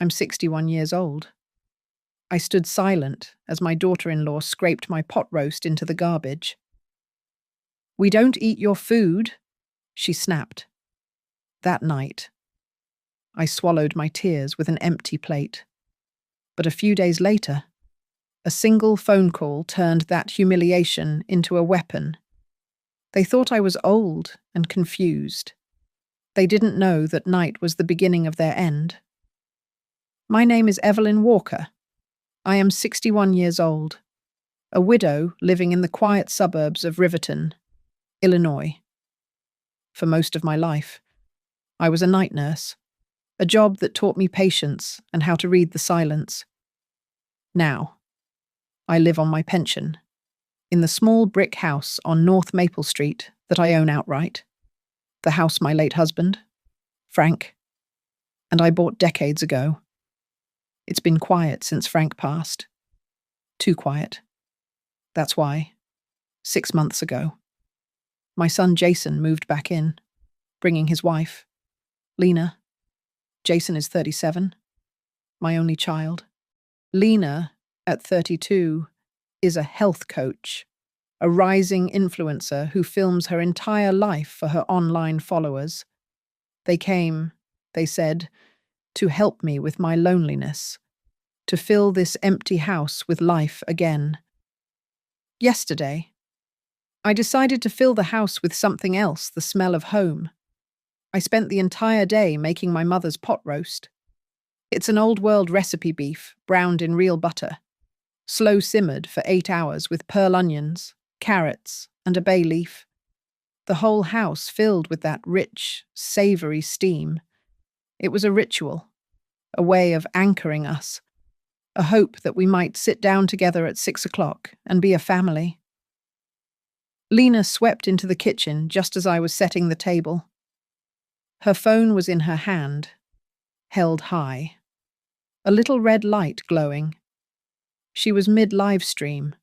I'm 61 years old. I stood silent as my daughter-in-law scraped my pot roast into the garbage. "We don't eat your food," she snapped. That night, I swallowed my tears with an empty plate. But a few days later, a single phone call turned that humiliation into a weapon. They thought I was old and confused. They didn't know that night was the beginning of their end. "My name is Evelyn Walker. I am 61 years old, a widow living in the quiet suburbs of Riverton, Illinois. For most of my life, I was a night nurse, a job that taught me patience and how to read the silence. Now, I live on my pension, in the small brick house on North Maple Street that I own outright, the house my late husband, Frank, and I bought decades ago. It's been quiet since Frank passed. Too quiet. That's why, 6 months ago, my son Jason moved back in, bringing his wife, Lena. Jason is 37, my only child. Lena, at 32, is a health coach, a rising influencer who films her entire life for her online followers. They came, they said, to help me with my loneliness, to fill this empty house with life again. Yesterday, I decided to fill the house with something else, the smell of home. I spent the entire day making my mother's pot roast. It's an old-world recipe beef, browned in real butter, slow simmered for 8 hours with pearl onions, carrots, and a bay leaf. The whole house filled with that rich, savoury steam. It was a ritual, a way of anchoring us, a hope that we might sit down together at 6 o'clock and be a family. Lena swept into the kitchen just as I was setting the table. Her phone was in her hand, held high, a little red light glowing. She was mid-live stream.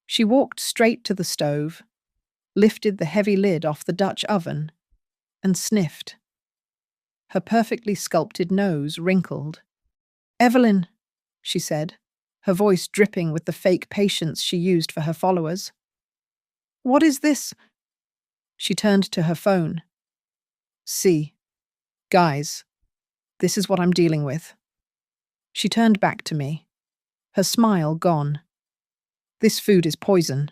She walked straight to the stove, lifted the heavy lid off the Dutch oven, and sniffed. Her perfectly sculpted nose wrinkled. "Evelyn," she said, her voice dripping with the fake patience she used for her followers. "What is this?" She turned to her phone. "See, guys, this is what I'm dealing with." She turned back to me, her smile gone. "This food is poison.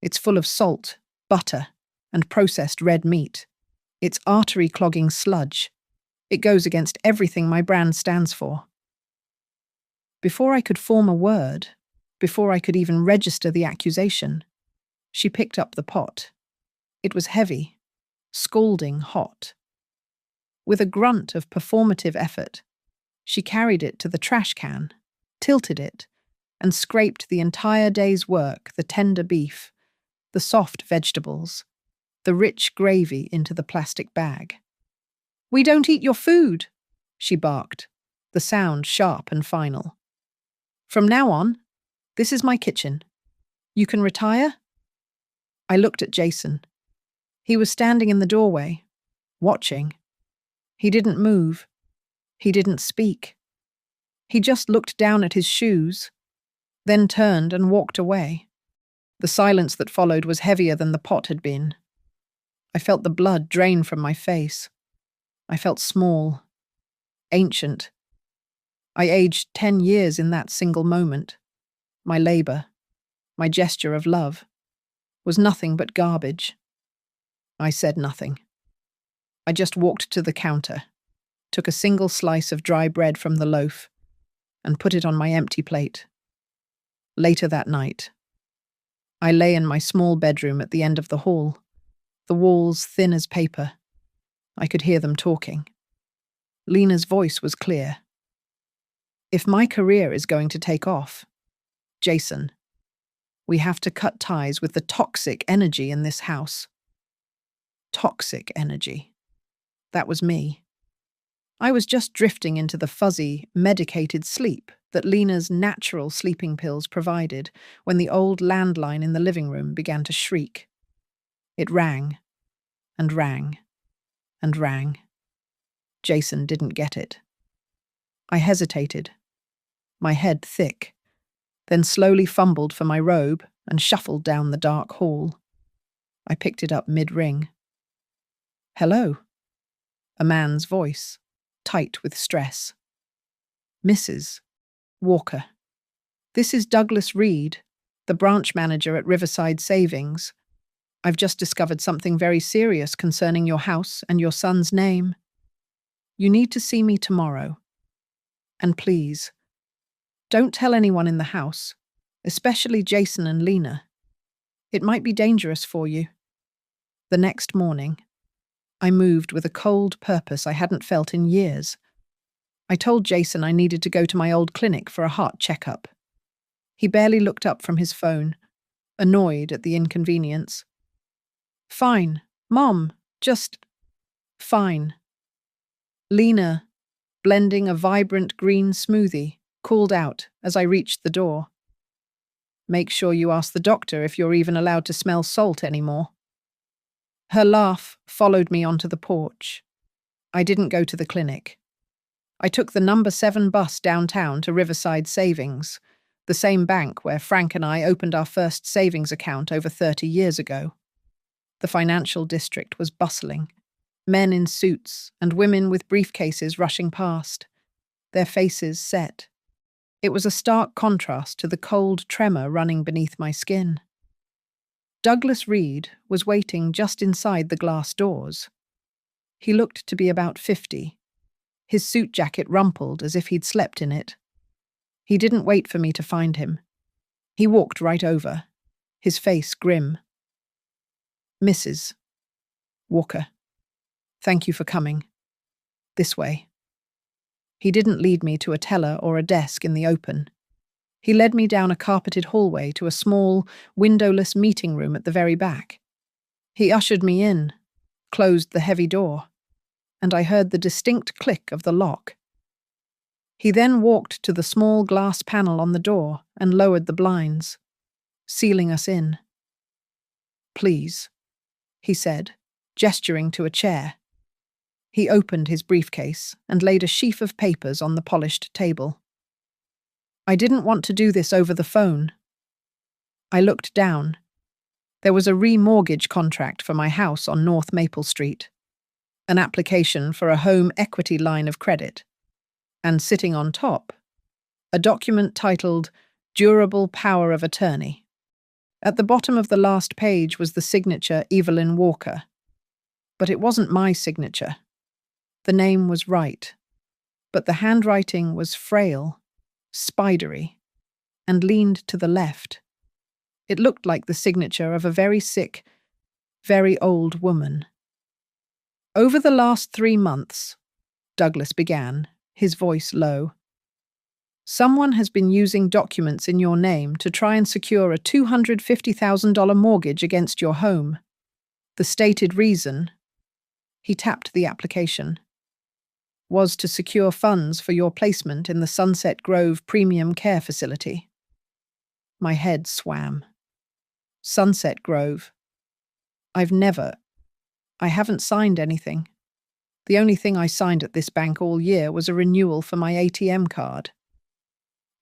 It's full of salt, butter, and processed red meat. It's artery-clogging sludge. It goes against everything my brand stands for." Before I could form a word, before I could even register the accusation, she picked up the pot. It was heavy, scalding hot. With a grunt of performative effort, she carried it to the trash can, tilted it, and scraped the entire day's work, the tender beef, the soft vegetables, the rich gravy into the plastic bag. "We don't eat your food," she barked, the sound sharp and final. "From now on, this is my kitchen. You can retire?" I looked at Jason. He was standing in the doorway, watching. He didn't move. He didn't speak. He just looked down at his shoes, then turned and walked away. The silence that followed was heavier than the pot had been. I felt the blood drain from my face. I felt small, ancient. I aged 10 years in that single moment. My labor, my gesture of love, was nothing but garbage. I said nothing. I just walked to the counter, took a single slice of dry bread from the loaf, and put it on my empty plate. Later that night, I lay in my small bedroom at the end of the hall, the walls thin as paper. I could hear them talking. Lena's voice was clear. "If my career is going to take off, Jason, we have to cut ties with the toxic energy in this house." Toxic energy. That was me. I was just drifting into the fuzzy, medicated sleep that Lena's natural sleeping pills provided when the old landline in the living room began to shriek. It rang, and rang, and rang. Jason didn't get it. I hesitated, my head thick, then slowly fumbled for my robe and shuffled down the dark hall. I picked it up mid-ring. "Hello," a man's voice, tight with stress. "Mrs. Walker. This is Douglas Reed, the branch manager at Riverside Savings. I've just discovered something very serious concerning your house and your son's name. You need to see me tomorrow. And please, don't tell anyone in the house, especially Jason and Lena. It might be dangerous for you." The next morning, I moved with a cold purpose I hadn't felt in years. I told Jason I needed to go to my old clinic for a heart checkup. He barely looked up from his phone, annoyed at the inconvenience. "Fine, Mom, just fine." Lena, blending a vibrant green smoothie, called out as I reached the door. "Make sure you ask the doctor if you're even allowed to smell salt anymore." Her laugh followed me onto the porch. I didn't go to the clinic. I took the number 7 bus downtown to Riverside Savings, the same bank where Frank and I opened our first savings account over 30 years ago. The financial district was bustling. Men in suits and women with briefcases rushing past, their faces set. It was a stark contrast to the cold tremor running beneath my skin. Douglas Reed was waiting just inside the glass doors. He looked to be about 50, his suit jacket rumpled as if he'd slept in it. He didn't wait for me to find him. He walked right over, his face grim. "Mrs. Walker, thank you for coming. This way." He didn't lead me to a teller or a desk in the open. He led me down a carpeted hallway to a small, windowless meeting room at the very back. He ushered me in, closed the heavy door, and I heard the distinct click of the lock. He then walked to the small glass panel on the door and lowered the blinds, sealing us in. "Please," he said, gesturing to a chair. He opened his briefcase and laid a sheaf of papers on the polished table. "I didn't want to do this over the phone." I looked down. There was a remortgage contract for my house on North Maple Street, an application for a home equity line of credit, and sitting on top, a document titled Durable Power of Attorney. At the bottom of the last page was the signature Evelyn Walker. But it wasn't my signature. The name was right, but the handwriting was frail, spidery, and leaned to the left. It looked like the signature of a very sick, very old woman. "Over the last 3 months," Douglas began, his voice low, "someone has been using documents in your name to try and secure a $250,000 mortgage against your home. The stated reason," he tapped the application, "was to secure funds for your placement in the Sunset Grove Premium Care Facility." My head swam. Sunset Grove. I haven't signed anything. The only thing I signed at this bank all year was a renewal for my ATM card.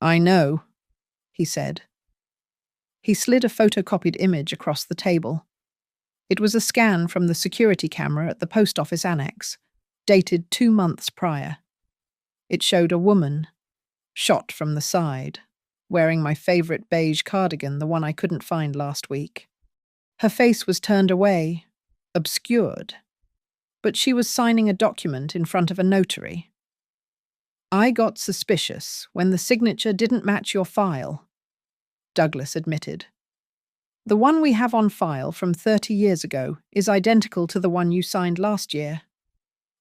"I know," he said. He slid a photocopied image across the table. It was a scan from the security camera at the post office annex, dated 2 months prior. It showed a woman, shot from the side, wearing my favorite beige cardigan, the one I couldn't find last week. Her face was turned away, obscured, but she was signing a document in front of a notary. "I got suspicious when the signature didn't match your file," Douglas admitted. "The one we have on file from 30 years ago is identical to the one you signed last year.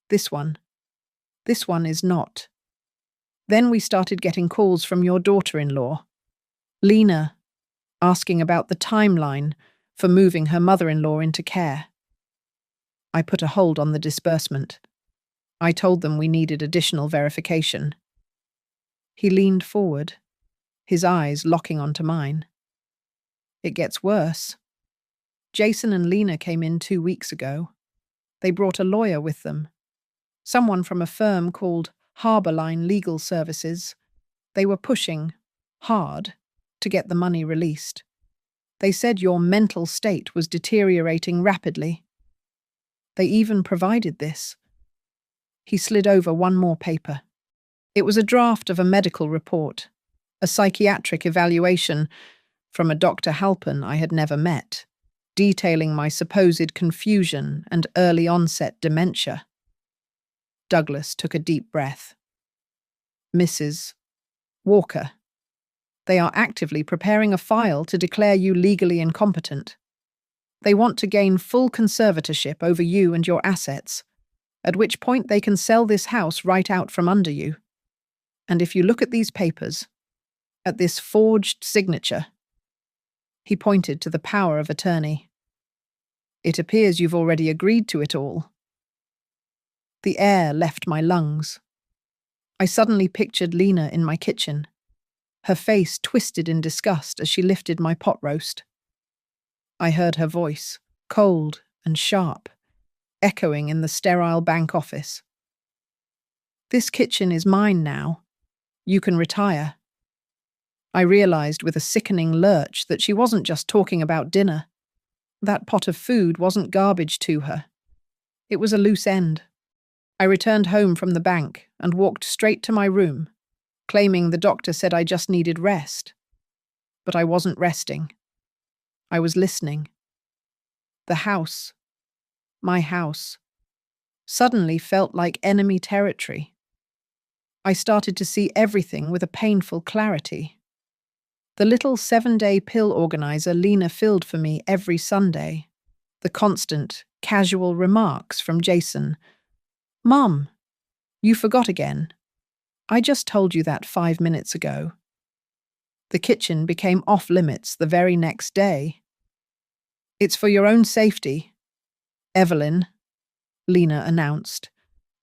This one is not." Then we started getting calls from your daughter-in-law, Lena, asking about the timeline for moving her mother-in-law into care. I put a hold on the disbursement. I told them we needed additional verification. He leaned forward, his eyes locking onto mine. "It gets worse. Jason and Lena came in 2 weeks ago. They brought a lawyer with them, someone from a firm called Harbour Line Legal Services. They were pushing hard to get the money released. They said your mental state was deteriorating rapidly. They even provided this. He slid over one more paper. It was a draft of a medical report, a psychiatric evaluation from a Dr. Halpin I had never met, detailing my supposed confusion and early onset dementia. Douglas took a deep breath. Mrs. Walker, they are actively preparing a file to declare you legally incompetent. They want to gain full conservatorship over you and your assets, at which point they can sell this house right out from under you. And if you look at these papers, at this forged signature, he pointed to the power of attorney. It appears you've already agreed to it all. The air left my lungs. I suddenly pictured Lena in my kitchen, her face twisted in disgust as she lifted my pot roast. I heard her voice, cold and sharp, echoing in the sterile bank office. This kitchen is mine now. You can retire. I realized with a sickening lurch that she wasn't just talking about dinner. That pot of food wasn't garbage to her. It was a loose end. I returned home from the bank and walked straight to my room, claiming the doctor said I just needed rest. But I wasn't resting. I was listening. The house, my house, suddenly felt like enemy territory. I started to see everything with a painful clarity. The little 7-day pill organizer Lena filled for me every Sunday. The constant, casual remarks from Jason. "Mom, you forgot again. I just told you that 5 minutes ago." The kitchen became off-limits the very next day. "It's for your own safety, Evelyn," Lena announced,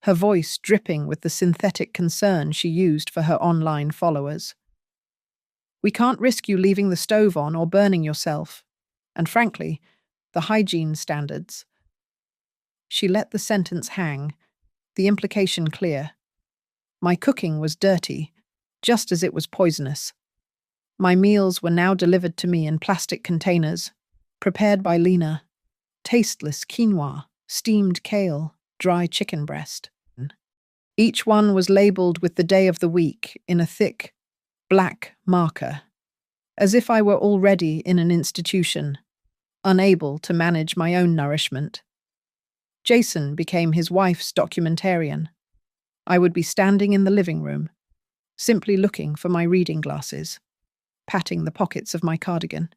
her voice dripping with the synthetic concern she used for her online followers. "We can't risk you leaving the stove on or burning yourself. And frankly, the hygiene standards." She let the sentence hang, the implication clear. My cooking was dirty, just as it was poisonous. My meals were now delivered to me in plastic containers, prepared by Lena. Tasteless quinoa, steamed kale, dry chicken breast. Each one was labeled with the day of the week in a thick, black marker, as if I were already in an institution, unable to manage my own nourishment. Jason became his wife's documentarian. I would be standing in the living room, simply looking for my reading glasses, patting the pockets of my cardigan,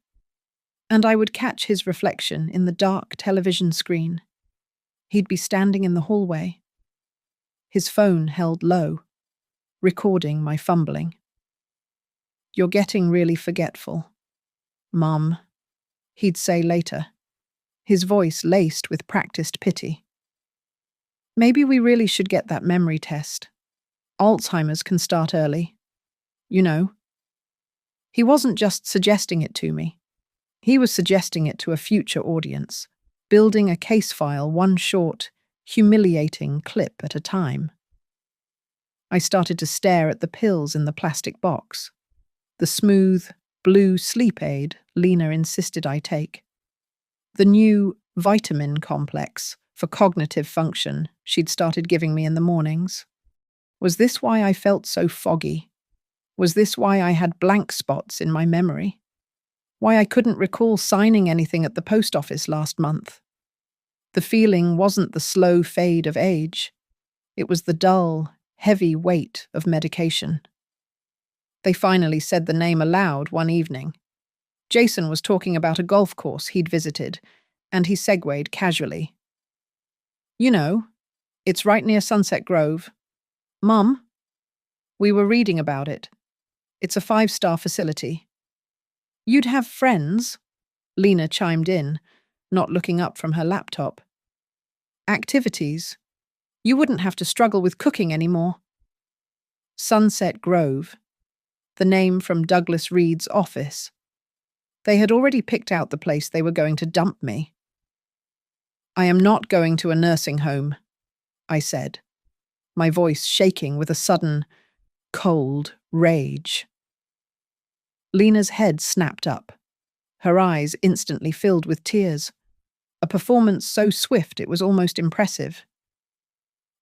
and I would catch his reflection in the dark television screen. He'd be standing in the hallway, his phone held low, recording my fumbling. "You're getting really forgetful, Mum," he'd say later, his voice laced with practiced pity. "Maybe we really should get that memory test. Alzheimer's can start early. You know." He wasn't just suggesting it to me. He was suggesting it to a future audience, building a case file one short, humiliating clip at a time. I started to stare at the pills in the plastic box, the smooth, blue sleep aid Lena insisted I take, the new vitamin complex for cognitive function she'd started giving me in the mornings. Was this why I felt so foggy? Was this why I had blank spots in my memory? Why I couldn't recall signing anything at the post office last month? The feeling wasn't the slow fade of age. It was the dull, heavy weight of medication. They finally said the name aloud one evening. Jason was talking about a golf course he'd visited, and he segued casually. "You know, it's right near Sunset Grove. Mum, we were reading about it. It's a 5-star facility." "You'd have friends," Lena chimed in, not looking up from her laptop. "Activities. You wouldn't have to struggle with cooking anymore." Sunset Grove, the name from Douglas Reed's office. They had already picked out the place they were going to dump me. "I am not going to a nursing home," I said, my voice shaking with a sudden, cold rage. Lena's head snapped up, her eyes instantly filled with tears, a performance so swift it was almost impressive.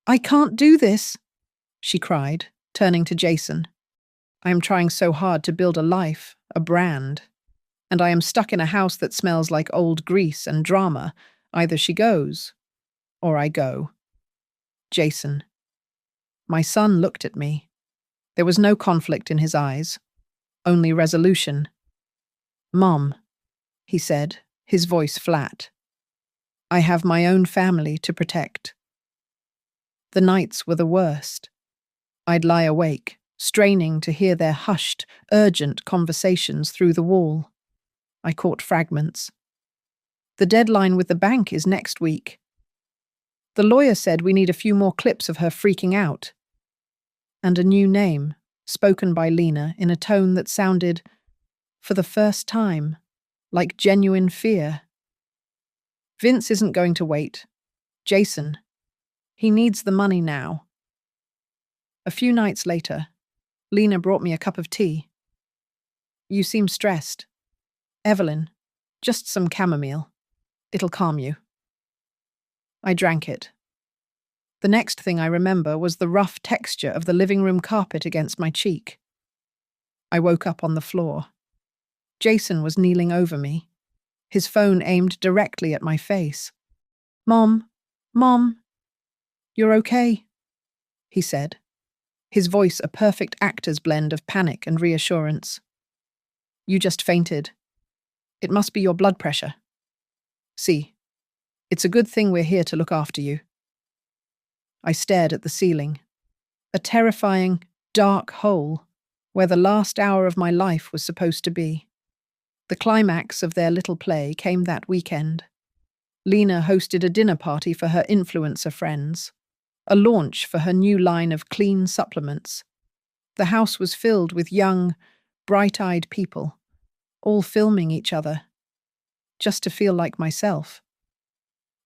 "I can't do this," she cried, turning to Jason. "I am trying so hard to build a life, a brand, and I am stuck in a house that smells like old grease and drama. Either she goes, or I go." Jason. My son looked at me. There was no conflict in his eyes, only resolution. "Mom," he said, his voice flat. "I have my own family to protect." The nights were the worst. I'd lie awake, straining to hear their hushed, urgent conversations through the wall. I caught fragments. "The deadline with the bank is next week. The lawyer said we need a few more clips of her freaking out." And a new name, spoken by Lena in a tone that sounded, for the first time, like genuine fear. "Vince isn't going to wait. Jason. He needs the money now." A few nights later, Lena brought me a cup of tea. "You seem stressed." "Evelyn, just some chamomile. It'll calm you." I drank it. The next thing I remember was the rough texture of the living room carpet against my cheek. I woke up on the floor. Jason was kneeling over me, his phone aimed directly at my face. "Mom, Mom, you're okay," he said, his voice a perfect actor's blend of panic and reassurance. "You just fainted. It must be your blood pressure. See, it's a good thing we're here to look after you." I stared at the ceiling, a terrifying, dark hole where the last hour of my life was supposed to be. The climax of their little play came that weekend. Lena hosted a dinner party for her influencer friends, a launch for her new line of clean supplements. The house was filled with young, bright-eyed people, all filming each other, just to feel like myself.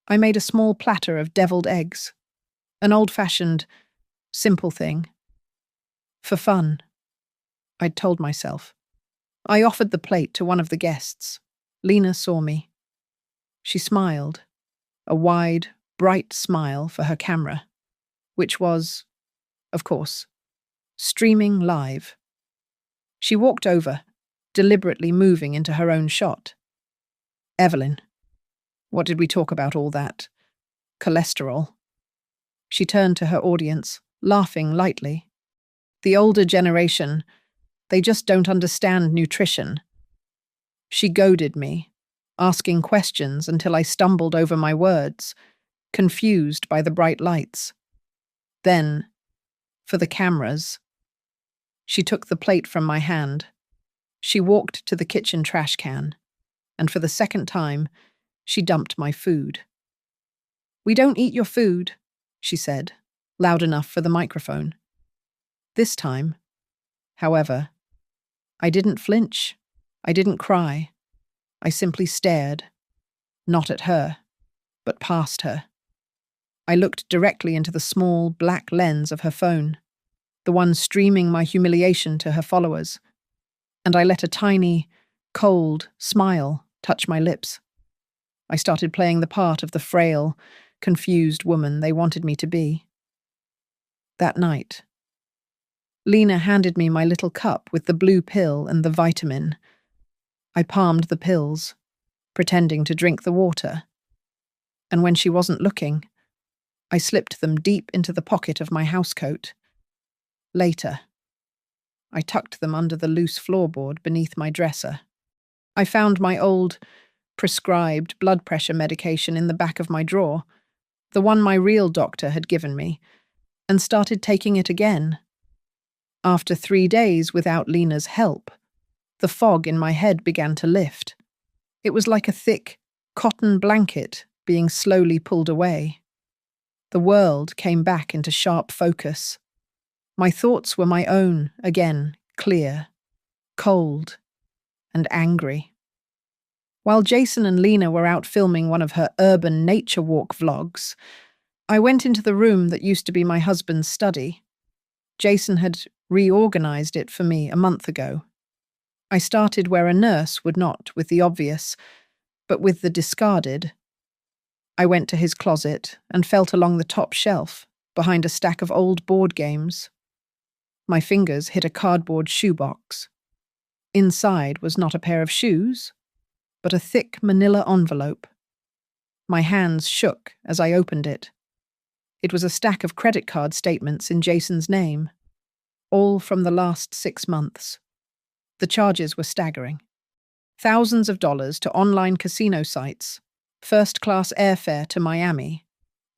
I made a small platter of deviled eggs, an old-fashioned, simple thing. For fun, I'd told myself. I offered the plate to one of the guests. Lena saw me. She smiled, a wide, bright smile for her camera, which was, of course, streaming live. She walked over, deliberately moving into her own shot. "Evelyn, what did we talk about all that? Cholesterol?" She turned to her audience, laughing lightly. "The older generation, they just don't understand nutrition." She goaded me, asking questions until I stumbled over my words, confused by the bright lights. Then, for the cameras, she took the plate from my hand. She walked to the kitchen trash can, and for the second time, she dumped my food. "We don't eat your food," she said, loud enough for the microphone. This time, however, I didn't flinch. I didn't cry. I simply stared, not at her, but past her. I looked directly into the small, black lens of her phone, the one streaming my humiliation to her followers, and I let a tiny, cold smile touch my lips. I started playing the part of the frail, confused woman they wanted me to be. That night, Lena handed me my little cup with the blue pill and the vitamin. I palmed the pills, pretending to drink the water, and when she wasn't looking, I slipped them deep into the pocket of my housecoat. Later, I tucked them under the loose floorboard beneath my dresser. I found my old, prescribed blood pressure medication in the back of my drawer, the one my real doctor had given me, and started taking it again. After 3 days without Lena's help, the fog in my head began to lift. It was like a thick, cotton blanket being slowly pulled away. The world came back into sharp focus. My thoughts were my own, again, clear, cold, and angry. While Jason and Lena were out filming one of her urban nature walk vlogs, I went into the room that used to be my husband's study. Jason had reorganized it for me a month ago. I started where a nurse would not with the obvious, but with the discarded. I went to his closet and felt along the top shelf, behind a stack of old board games. My fingers hit a cardboard shoebox. Inside was not a pair of shoes, but a thick manila envelope. My hands shook as I opened it. It was a stack of credit card statements in Jason's name, all from the last 6 months. The charges were staggering. Thousands of dollars to online casino sites, first-class airfare to Miami,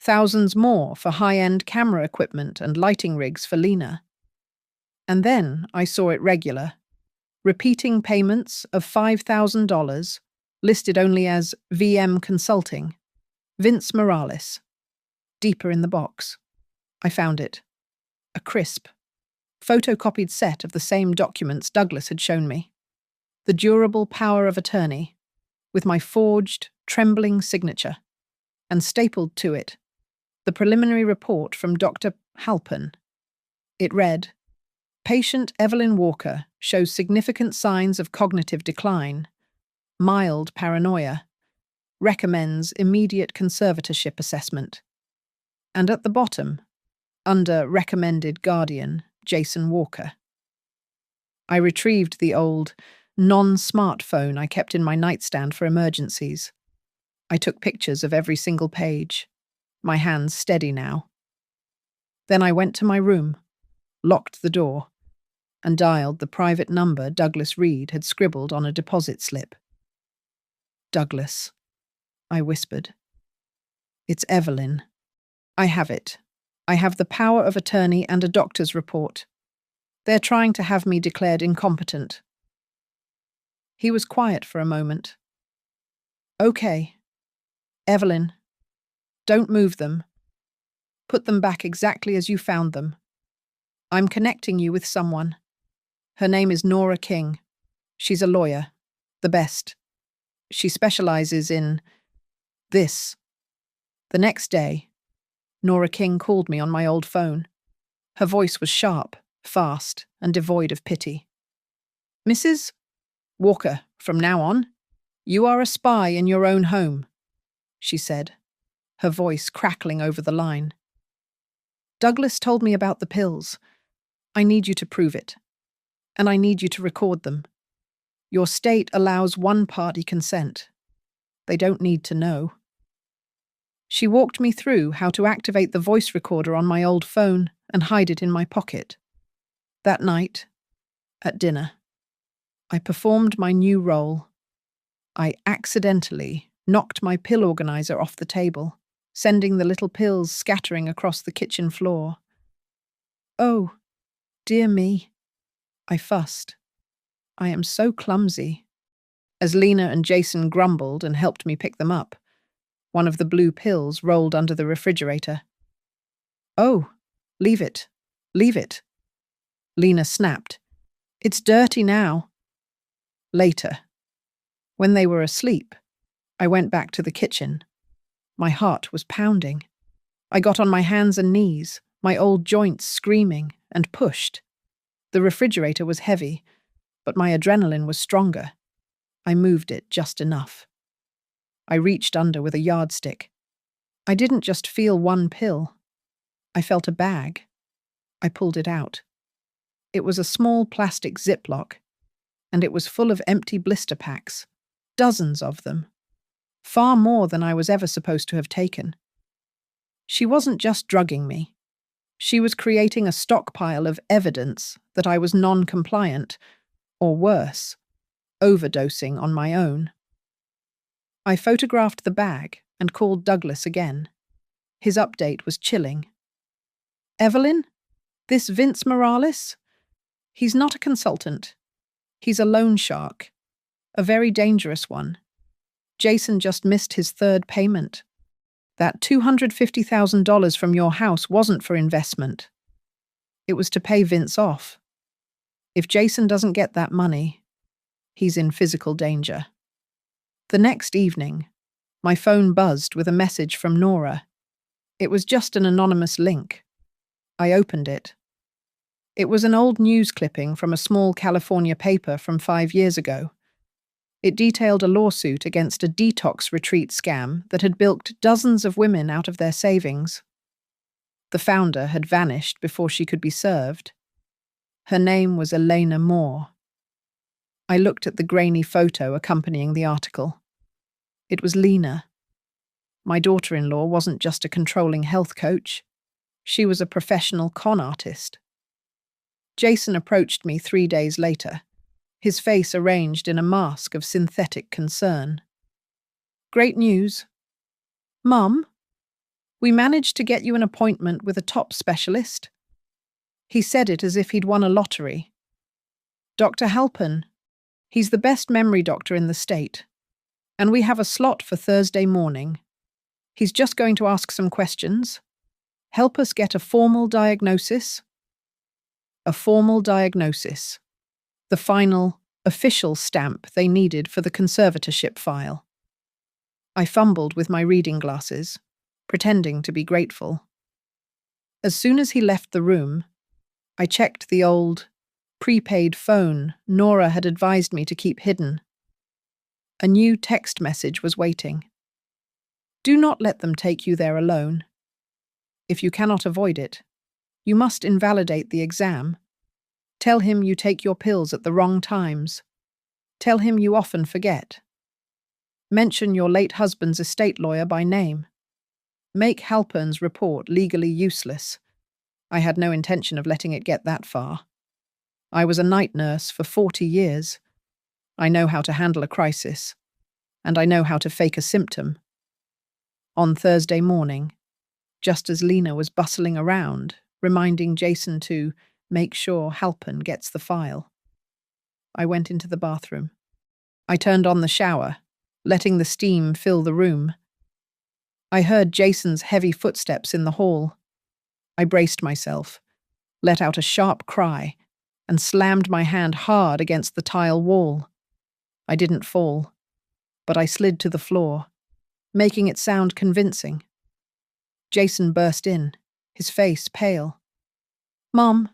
thousands more for high-end camera equipment and lighting rigs for Lena. And then I saw it regular. Repeating payments of $5,000, listed only as VM Consulting. Vince Morales. Deeper in the box. I found it. A crisp, photocopied set of the same documents Douglas had shown me. The durable power of attorney, with my forged, trembling signature, and stapled to it, the preliminary report from Dr. Halpin. It read, "Patient Evelyn Walker shows significant signs of cognitive decline, mild paranoia, recommends immediate conservatorship assessment." And at the bottom, under recommended guardian, Jason Walker. I retrieved the old, non-smartphone I kept in my nightstand for emergencies. I took pictures of every single page, my hands steady now. Then I went to my room, locked the door, and dialed the private number Douglas Reed had scribbled on a deposit slip. "Douglas," I whispered. "It's Evelyn. I have it. I have the power of attorney and a doctor's report. They're trying to have me declared incompetent." He was quiet for a moment. "Okay. Evelyn, don't move them. Put them back exactly as you found them. I'm connecting you with someone. Her name is Nora King. She's a lawyer. The best. She specializes in this." The next day, Nora King called me on my old phone. Her voice was sharp, fast, and devoid of pity. "Mrs. Walker, from now on, you are a spy in your own home," she said, her voice crackling over the line. "Douglas told me about the pills. I need you to prove it. And I need you to record them. Your state allows one-party consent. They don't need to know." She walked me through how to activate the voice recorder on my old phone and hide it in my pocket. That night, at dinner, I performed my new role. I accidentally knocked my pill organizer off the table, sending the little pills scattering across the kitchen floor. "Oh, dear me," I fussed. "I am so clumsy." As Lena and Jason grumbled and helped me pick them up, one of the blue pills rolled under the refrigerator. "Oh, leave it. Leave it." Lena snapped. "It's dirty now." Later, when they were asleep, I went back to the kitchen. My heart was pounding. I got on my hands and knees, my old joints screaming, and pushed. The refrigerator was heavy, but my adrenaline was stronger. I moved it just enough. I reached under with a yardstick. I didn't just feel one pill. I felt a bag. I pulled it out. It was a small plastic Ziploc, and it was full of empty blister packs, dozens of them. Far more than I was ever supposed to have taken. She wasn't just drugging me. She was creating a stockpile of evidence that I was non-compliant, or worse, overdosing on my own. I photographed the bag and called Douglas again. His update was chilling. "Evelyn, this Vince Morales? He's not a consultant. He's a loan shark. A very dangerous one. Jason just missed his third payment. That $250,000 from your house wasn't for investment. It was to pay Vince off. If Jason doesn't get that money, he's in physical danger." The next evening, my phone buzzed with a message from Nora. It was just an anonymous link. I opened it. It was an old news clipping from a small California paper from 5 years ago. It detailed a lawsuit against a detox retreat scam that had bilked dozens of women out of their savings. The founder had vanished before she could be served. Her name was Elena Moore. I looked at the grainy photo accompanying the article. It was Lena. My daughter-in-law wasn't just a controlling health coach. She was a professional con artist. Jason approached me 3 days later, his face arranged in a mask of synthetic concern. Great news. Mum, we managed to get you an appointment with a top specialist. He said it as if he'd won a lottery. Dr. Halpern. He's the best memory doctor in the state. And we have a slot for Thursday morning. He's just going to ask some questions. Help us get a formal diagnosis. A formal diagnosis. The final, official stamp they needed for the conservatorship file. I fumbled with my reading glasses, pretending to be grateful. As soon as he left the room, I checked the old, prepaid phone Nora had advised me to keep hidden. A new text message was waiting. Do not let them take you there alone. If you cannot avoid it, you must invalidate the exam. Tell him you take your pills at the wrong times. Tell him you often forget. Mention your late husband's estate lawyer by name. Make Halpern's report legally useless. I had no intention of letting it get that far. I was a night nurse for 40 years. I know how to handle a crisis, and I know how to fake a symptom. On Thursday morning, just as Lena was bustling around, reminding Jason to make sure Halpern gets the file, I went into the bathroom. I turned on the shower, letting the steam fill the room. I heard Jason's heavy footsteps in the hall. I braced myself, let out a sharp cry, and slammed my hand hard against the tile wall. I didn't fall, but I slid to the floor, making it sound convincing. Jason burst in, his face pale. Mom,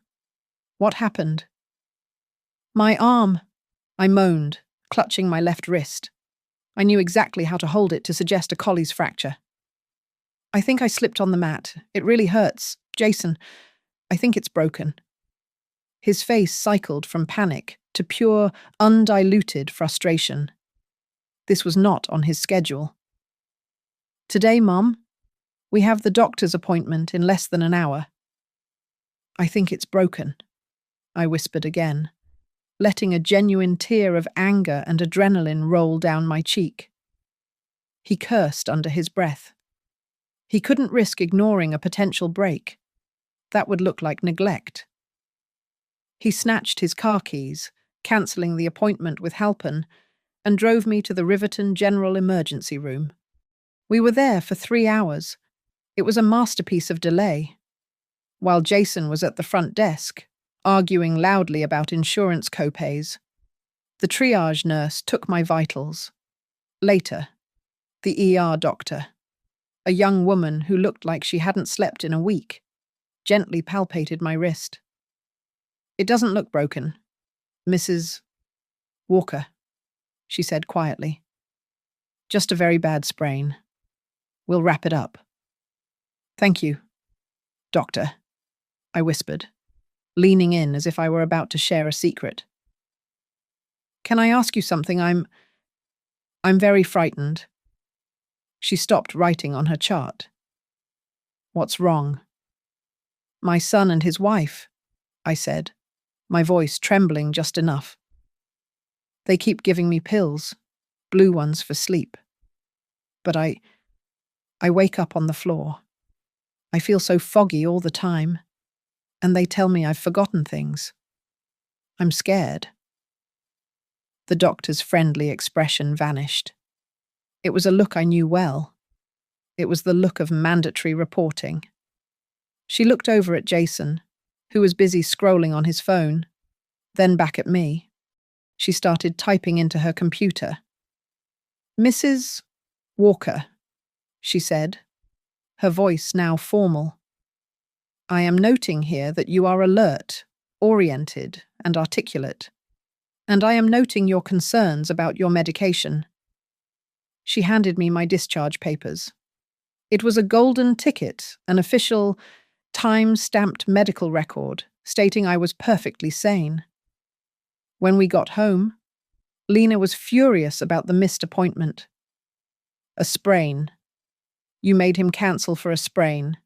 what happened? My arm, I moaned, clutching my left wrist. I knew exactly how to hold it to suggest a Colles fracture. I think I slipped on the mat. It really hurts. Jason, I think it's broken. His face cycled from panic to pure, undiluted frustration. This was not on his schedule. Today, Mom, we have the doctor's appointment in less than an hour. I think it's broken, I whispered again, letting a genuine tear of anger and adrenaline roll down my cheek. He cursed under his breath. He couldn't risk ignoring a potential break. That would look like neglect. He snatched his car keys, cancelling the appointment with Halpern, and drove me to the Riverton General Emergency Room. We were there for 3 hours. It was a masterpiece of delay. While Jason was at the front desk, arguing loudly about insurance copays, the triage nurse took my vitals. Later, the ER doctor, a young woman who looked like she hadn't slept in a week, gently palpated my wrist. It doesn't look broken, Mrs. Walker, she said quietly. Just a very bad sprain. We'll wrap it up. Thank you, doctor, I whispered, leaning in as if I were about to share a secret. Can I ask you something? I'm very frightened. She stopped writing on her chart. What's wrong? My son and his wife, I said, my voice trembling just enough. They keep giving me pills, blue ones for sleep. But I wake up on the floor. I feel so foggy all the time, and they tell me I've forgotten things. I'm scared. The doctor's friendly expression vanished. It was a look I knew well. It was the look of mandatory reporting. She looked over at Jason, who was busy scrolling on his phone, then back at me. She started typing into her computer. Mrs. Walker, she said, her voice now formal. I am noting here that you are alert, oriented, and articulate, and I am noting your concerns about your medication. She handed me my discharge papers. It was a golden ticket, an official, time-stamped medical record stating I was perfectly sane. When we got home, Lena was furious about the missed appointment. A sprain. You made him cancel for a sprain.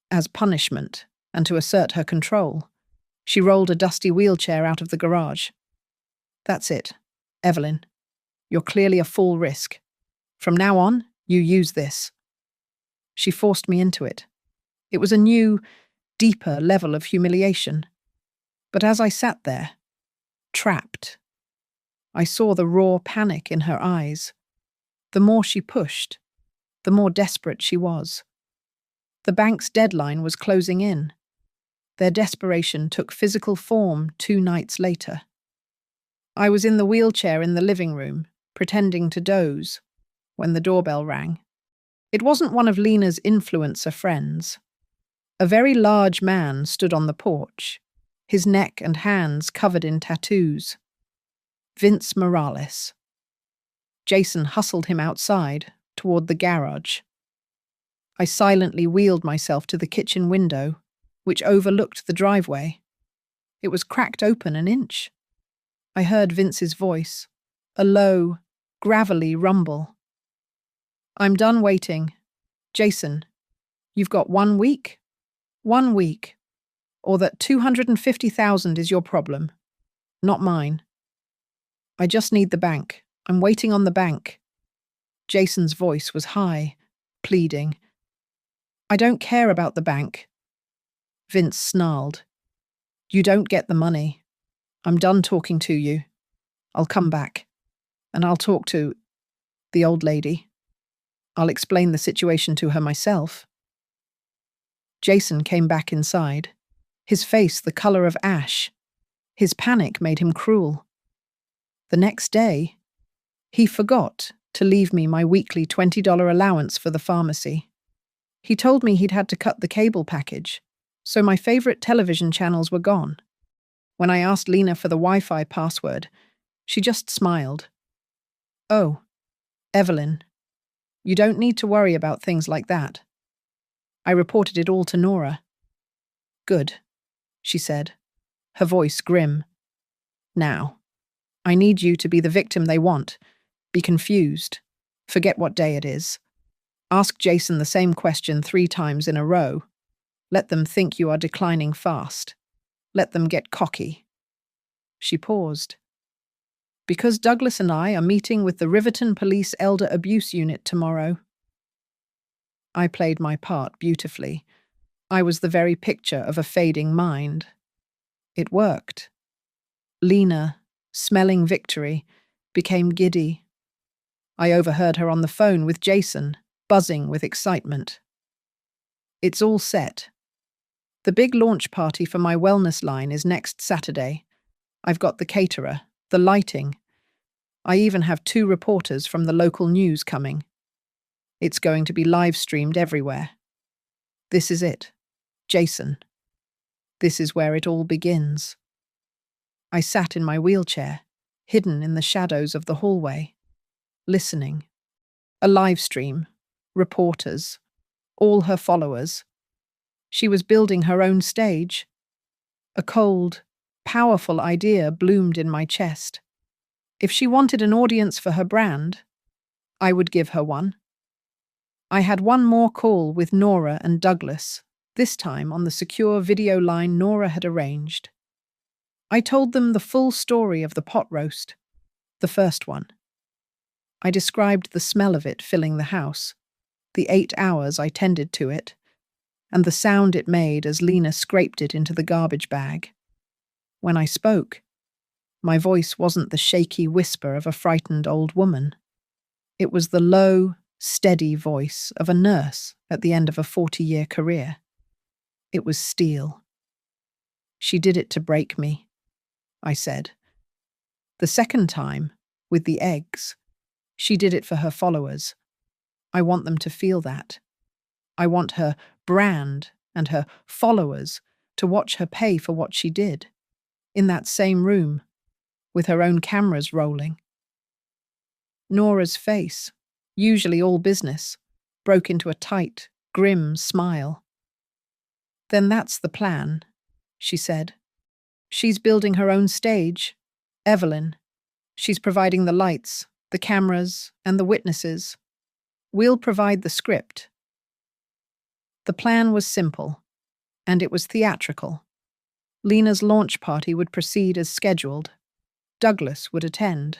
As punishment, and to assert her control, she rolled a dusty wheelchair out of the garage. That's it, Evelyn. You're clearly a full risk. From now on, you use this. She forced me into it. It was a new, deeper level of humiliation. But as I sat there, trapped, I saw the raw panic in her eyes. The more she pushed, the more desperate she was. The bank's deadline was closing in. Their desperation took physical form 2 nights later. I was in the wheelchair in the living room, pretending to doze, when the doorbell rang. It wasn't one of Lena's influencer friends. A very large man stood on the porch, his neck and hands covered in tattoos. Vince Morales. Jason hustled him outside, toward the garage. I silently wheeled myself to the kitchen window, which overlooked the driveway. It was cracked open an inch. I heard Vince's voice, a low, gravelly rumble. I'm done waiting. Jason, you've got 1 week? 1 week. Or that 250,000 is your problem, not mine. I just need the bank. I'm waiting on the bank. Jason's voice was high, pleading. I don't care about the bank. Vince snarled. You don't get the money. I'm done talking to you. I'll come back. And I'll talk to the old lady. I'll explain the situation to her myself. Jason came back inside, his face the color of ash. His panic made him cruel. The next day, he forgot to leave me my weekly $20 allowance for the pharmacy. He told me he'd had to cut the cable package, so my favorite television channels were gone. When I asked Lena for the Wi-Fi password, she just smiled. Oh, Evelyn, you don't need to worry about things like that. I reported it all to Nora. Good, she said, her voice grim. Now, I need you to be the victim they want. Be confused. Forget what day it is. Ask Jason the same question 3 times in a row. Let them think you are declining fast. Let them get cocky. She paused. Because Douglas and I are meeting with the Riverton Police Elder Abuse Unit tomorrow. I played my part beautifully. I was the very picture of a fading mind. It worked. Lena, smelling victory, became giddy. I overheard her on the phone with Jason, buzzing with excitement. It's all set. The big launch party for my wellness line is next Saturday. I've got the caterer, the lighting. I even have 2 reporters from the local news coming. It's going to be live-streamed everywhere. This is it. Jason. This is where it all begins. I sat in my wheelchair, hidden in the shadows of the hallway, listening. A live stream, reporters, all her followers. She was building her own stage. A cold, powerful idea bloomed in my chest. If she wanted an audience for her brand, I would give her one. I had one more call with Nora and Douglas, this time on the secure video line Nora had arranged. I told them the full story of the pot roast, the first one. I described the smell of it filling the house, the 8 hours I tended to it, and the sound it made as Lena scraped it into the garbage bag. When I spoke, my voice wasn't the shaky whisper of a frightened old woman. It was the low, steady voice of a nurse at the end of a 40-year career. It was steel. She did it to break me, I said. The second time, with the eggs, she did it for her followers. I want them to feel that. I want her brand and her followers to watch her pay for what she did, in that same room, with her own cameras rolling. Nora's face, usually all business, broke into a tight, grim smile. "Then that's the plan," she said. "She's building her own stage. Evelyn. She's providing the lights, the cameras, and the witnesses. We'll provide the script." The plan was simple, and it was theatrical. Lena's launch party would proceed as scheduled. Douglas would attend,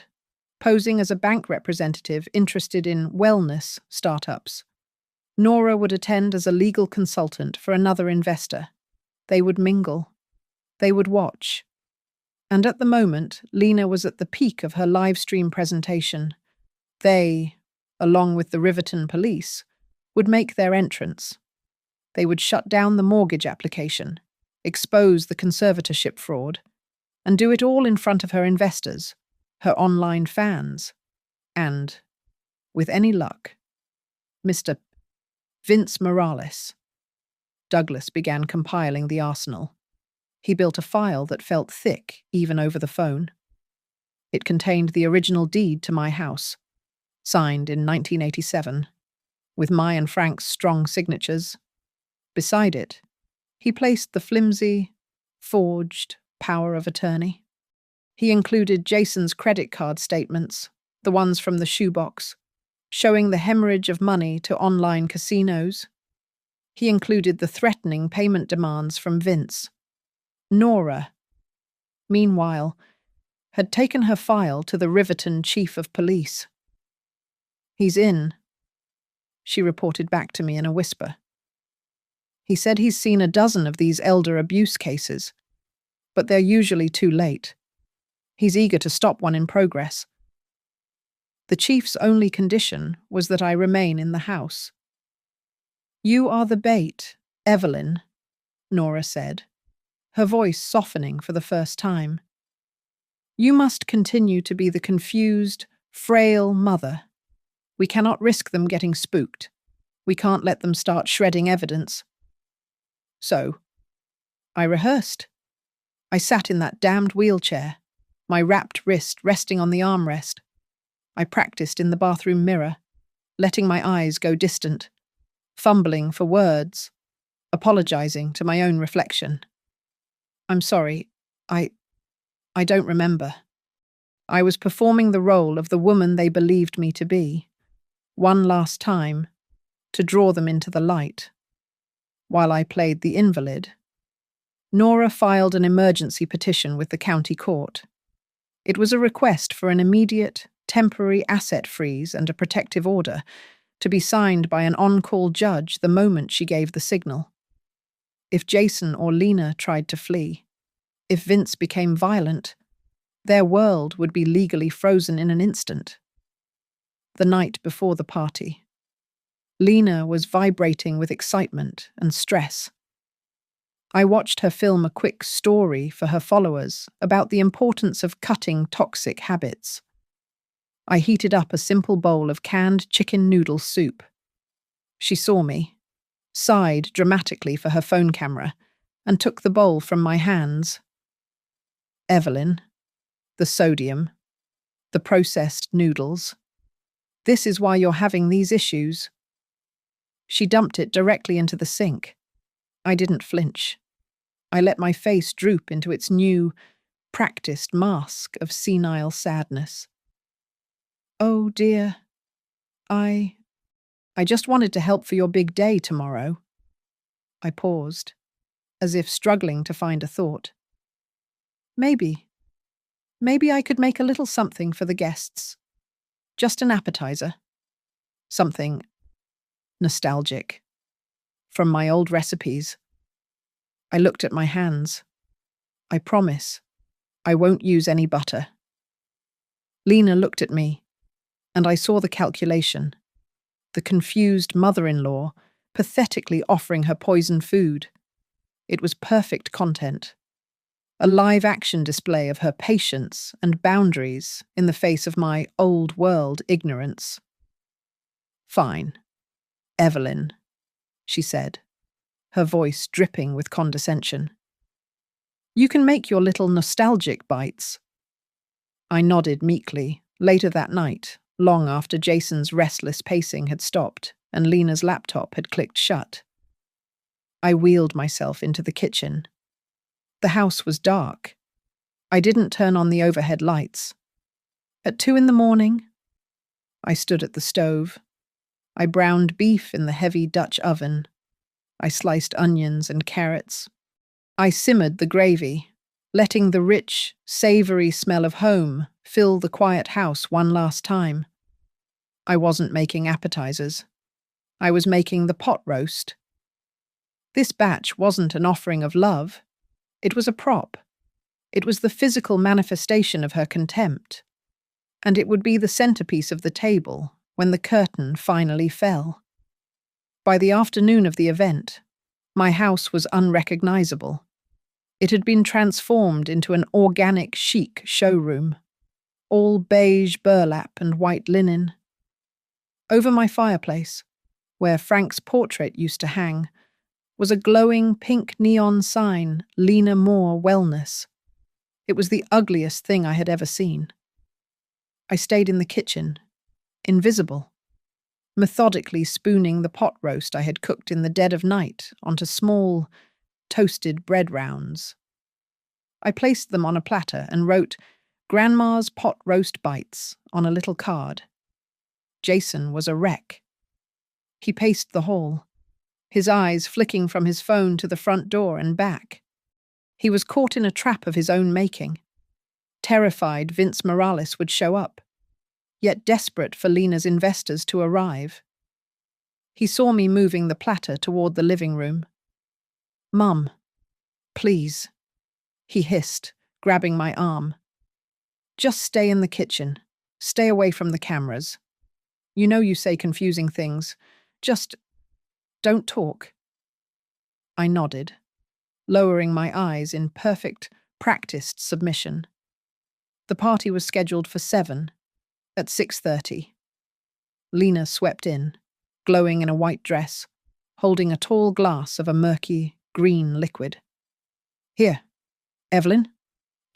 posing as a bank representative interested in wellness startups. Nora would attend as a legal consultant for another investor. They would mingle. They would watch. And at the moment, Lena was at the peak of her live stream presentation. They, along with the Riverton police, would make their entrance. They would shut down the mortgage application, expose the conservatorship fraud, and do it all in front of her investors, her online fans, and, with any luck, Mr. Vince Morales. Douglas began compiling the arsenal. He built a file that felt thick even over the phone. It contained the original deed to my house, signed in 1987, with my and Frank's strong signatures. Beside it, he placed the flimsy, forged power of attorney. He included Jason's credit card statements, the ones from the shoebox, showing the hemorrhage of money to online casinos. He included the threatening payment demands from Vince. Nora, meanwhile, had taken her file to the Riverton chief of police. "He's in," she reported back to me in a whisper. "He said he's seen a dozen of these elder abuse cases, but they're usually too late. He's eager to stop one in progress. The chief's only condition was that I remain in the house." "You are the bait, Evelyn," Nora said, her voice softening for the first time. "You must continue to be the confused, frail mother. We cannot risk them getting spooked. We can't let them start shredding evidence." So, I rehearsed. I sat in that damned wheelchair, my wrapped wrist resting on the armrest. I practiced in the bathroom mirror, letting my eyes go distant, fumbling for words, apologizing to my own reflection. "I'm sorry, I don't remember. I was performing the role of the woman they believed me to be, one last time, to draw them into the light. While I played the invalid, Nora filed an emergency petition with the county court. It was a request for an immediate, temporary asset freeze and a protective order, to be signed by an on-call judge the moment she gave the signal. If Jason or Lena tried to flee, if Vince became violent, their world would be legally frozen in an instant. The night before the party, Lena was vibrating with excitement and stress. I watched her film a quick story for her followers about the importance of cutting toxic habits. I heated up a simple bowl of canned chicken noodle soup. She saw me, sighed dramatically for her phone camera, and took the bowl from my hands. "Evelyn, the sodium, the processed noodles. This is why you're having these issues." She dumped it directly into the sink. I didn't flinch. I let my face droop into its new, practiced mask of senile sadness. "Oh, dear. I just wanted to help for your big day tomorrow." I paused, as if struggling to find a thought. Maybe I could make a little something for the guests. Just an appetizer. Something nostalgic. From my old recipes." I looked at my hands. "I promise, I won't use any butter." Lena looked at me, and I saw the calculation. The confused mother-in-law pathetically offering her poisoned food. It was perfect content. A live-action display of her patience and boundaries in the face of my old-world ignorance. "Fine. Evelyn," she said, her voice dripping with condescension. You can make your little nostalgic bites. I nodded meekly, later that night, long after Jason's restless pacing had stopped and Lena's laptop had clicked shut. I wheeled myself into the kitchen. The house was dark. I didn't turn on the overhead lights. At 2 a.m, I stood at the stove. I browned beef in the heavy Dutch oven. I sliced onions and carrots. I simmered the gravy, letting the rich, savory smell of home fill the quiet house one last time. I wasn't making appetizers. I was making the pot roast. This batch wasn't an offering of love. It was a prop. It was the physical manifestation of her contempt. And it would be the centerpiece of the table when the curtain finally fell. By the afternoon of the event, my house was unrecognizable. It had been transformed into an organic chic showroom, all beige burlap and white linen. Over my fireplace, where Frank's portrait used to hang, was a glowing pink neon sign, Lena Moore Wellness. It was the ugliest thing I had ever seen. I stayed in the kitchen, invisible, methodically spooning the pot roast I had cooked in the dead of night onto small, toasted bread rounds. I placed them on a platter and wrote "Grandma's Pot Roast Bites" on a little card. Jason was a wreck. He paced the hall, his eyes flicking from his phone to the front door and back. He was caught in a trap of his own making. Terrified Vince Morales would show up, yet desperate for Lena's investors to arrive. He saw me moving the platter toward the living room. "Mum, please," he hissed, grabbing my arm. "Just stay in the kitchen. Stay away from the cameras. You know you say confusing things. Just don't talk." I nodded, lowering my eyes in perfect, practiced submission. The party was scheduled for 7, at 6:30. Lena swept in, glowing in a white dress, holding a tall glass of a murky, green liquid. "Here, Evelyn,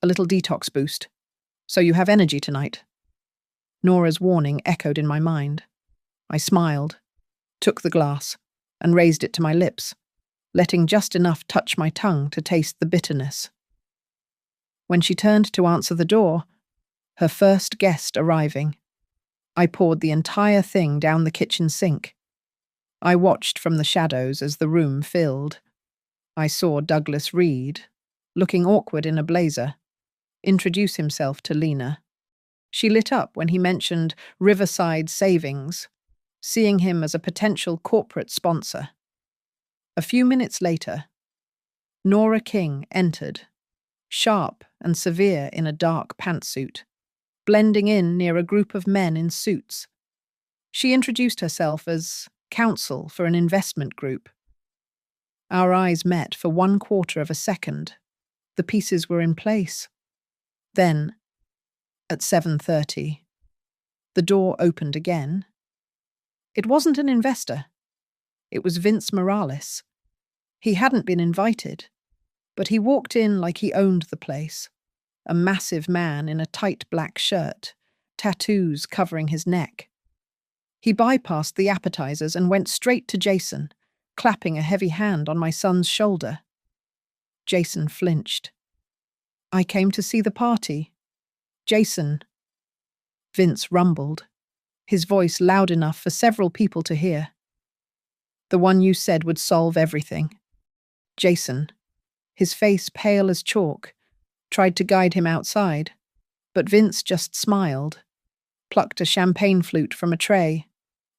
a little detox boost, so you have energy tonight." Nora's warning echoed in my mind. I smiled, took the glass, and raised it to my lips, letting just enough touch my tongue to taste the bitterness. When she turned to answer the door, her first guest arriving, I poured the entire thing down the kitchen sink. I watched from the shadows as the room filled. I saw Douglas Reed, looking awkward in a blazer, introduce himself to Lena. She lit up when he mentioned Riverside Savings, seeing him as a potential corporate sponsor. A few minutes later, Nora King entered, sharp and severe in a dark pantsuit, blending in near a group of men in suits. She introduced herself as counsel for an investment group. Our eyes met for 1/4 of a second. The pieces were in place. Then, at 7:30, the door opened again. It wasn't an investor. It was Vince Morales. He hadn't been invited, but he walked in like he owned the place. A massive man in a tight black shirt, tattoos covering his neck. He bypassed the appetizers and went straight to Jason, clapping a heavy hand on my son's shoulder. Jason flinched. "I came to see the party. Jason." Vince rumbled, his voice loud enough for several people to hear. "The one you said would solve everything." Jason, his face pale as chalk, tried to guide him outside, but Vince just smiled, plucked a champagne flute from a tray,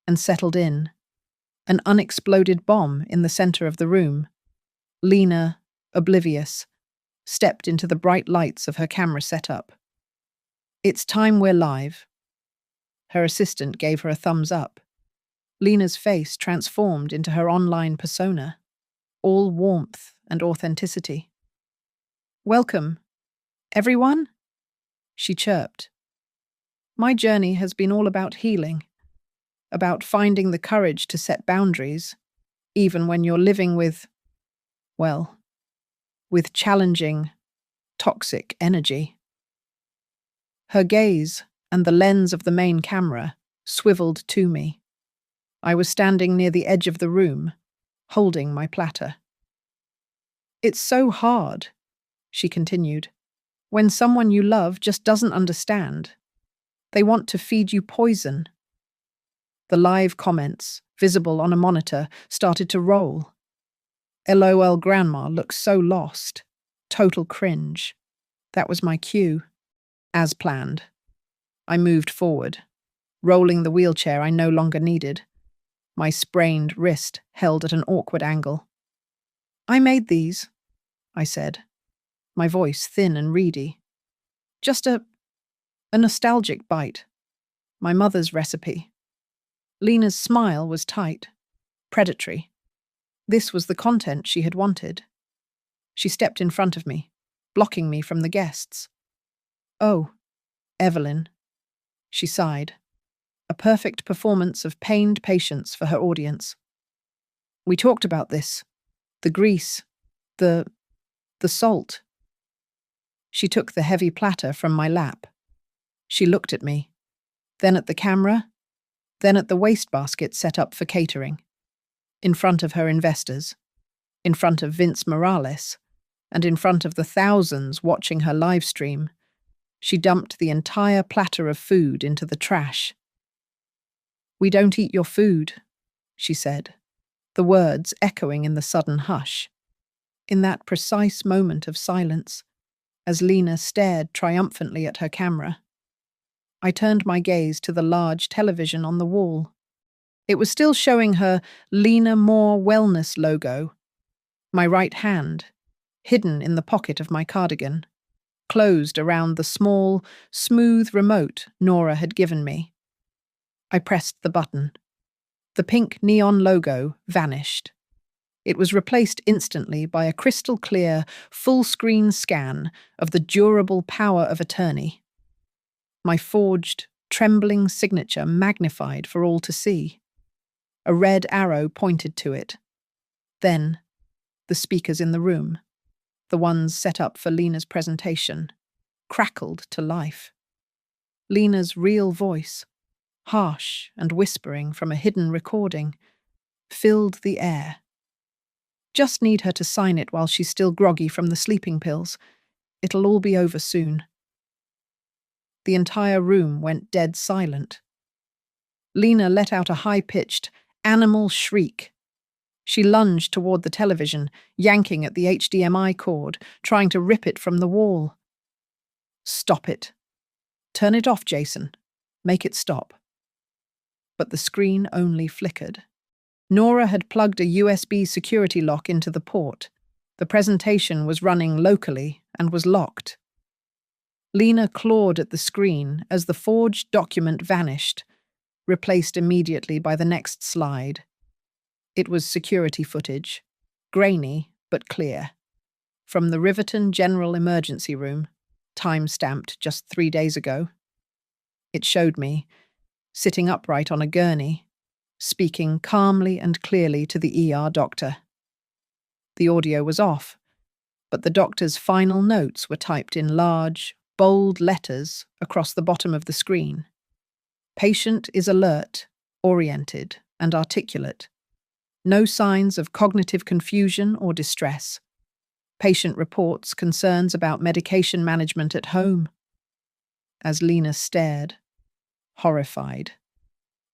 and settled in. An unexploded bomb in the center of the room. Lena, oblivious, stepped into the bright lights of her camera setup. "It's time we're live." Her assistant gave her a thumbs up. Lena's face transformed into her online persona, all warmth and authenticity. "Welcome, everyone," she chirped. "My journey has been all about healing, about finding the courage to set boundaries, even when you're living with, well, with challenging, toxic energy. Her gaze and the lens of the main camera swiveled to me. I was standing near the edge of the room, holding my platter. "It's so hard," she continued, "when someone you love just doesn't understand. They want to feed you poison." The live comments, visible on a monitor, started to roll. "LOL grandma looks so lost. Total cringe." That was my cue. As planned. I moved forward, rolling the wheelchair I no longer needed, my sprained wrist held at an awkward angle. "I made these," I said, my voice thin and reedy. "Just a nostalgic bite. My mother's recipe." Lena's smile was tight, predatory. This was the content she had wanted. She stepped in front of me, blocking me from the guests. "Oh, Evelyn," she sighed, a perfect performance of pained patience for her audience. "We talked about this. The grease, the salt." She took the heavy platter from my lap. She looked at me, then at the camera, then at the wastebasket set up for catering. In front of her investors, in front of Vince Morales, and in front of the thousands watching her live stream, she dumped the entire platter of food into the trash. "We don't eat your food," she said, the words echoing in the sudden hush. In that precise moment of silence, as Lena stared triumphantly at her camera, I turned my gaze to the large television on the wall. It was still showing her Lena Moore Wellness logo. My right hand, hidden in the pocket of my cardigan, closed around the small, smooth remote Nora had given me. I pressed the button. The pink neon logo vanished. It was replaced instantly by a crystal-clear, full-screen scan of the durable power of attorney. My forged, trembling signature magnified for all to see. A red arrow pointed to it. Then, the speakers in the room, the ones set up for Lena's presentation, crackled to life. Lena's real voice, harsh and whispering from a hidden recording, filled the air. "Just need her to sign it while she's still groggy from the sleeping pills. It'll all be over soon." The entire room went dead silent. Lena let out a high-pitched, animal shriek. She lunged toward the television, yanking at the HDMI cord, trying to rip it from the wall. "Stop it. Turn it off, Jason. Make it stop." But the screen only flickered. Nora had plugged a USB security lock into the port. The presentation was running locally and was locked. Lena clawed at the screen as the forged document vanished, replaced immediately by the next slide. It was security footage, grainy but clear, from the Riverton General Emergency Room, time-stamped just 3 days ago. It showed me, sitting upright on a gurney, speaking calmly and clearly to the ER doctor. The audio was off, but the doctor's final notes were typed in large, bold letters across the bottom of the screen. "Patient is alert, oriented, and articulate. No signs of cognitive confusion or distress. Patient reports concerns about medication management at home." As Lena stared, horrified,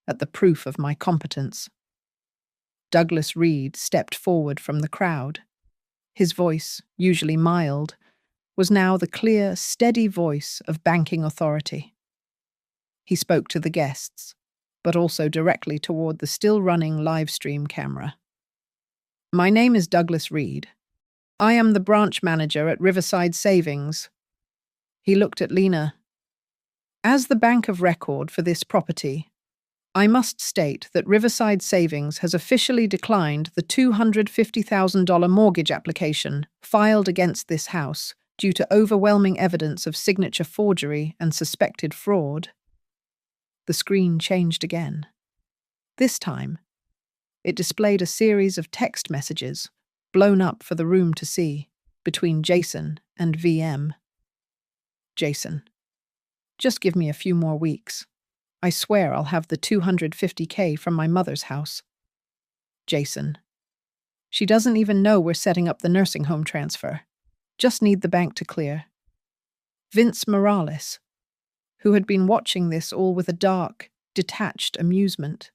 at the proof of my competence, Douglas Reed stepped forward from the crowd. His voice, usually mild, was now the clear, steady voice of banking authority. He spoke to the guests, but also directly toward the still-running live-stream camera. "My name is Douglas Reed. I am the branch manager at Riverside Savings." He looked at Lena. "As the bank of record for this property, I must state that Riverside Savings has officially declined the $250,000 mortgage application filed against this house due to overwhelming evidence of signature forgery and suspected fraud." The screen changed again. This time, It displayed a series of text messages, blown up for the room to see, between Jason and VM. Jason. Just give me a few more weeks. I swear I'll have the $250K from my mother's house. Jason. She doesn't even know we're setting up the nursing home transfer. Just need the bank to clear. Vince Morales, who had been watching this all with a dark, detached amusement,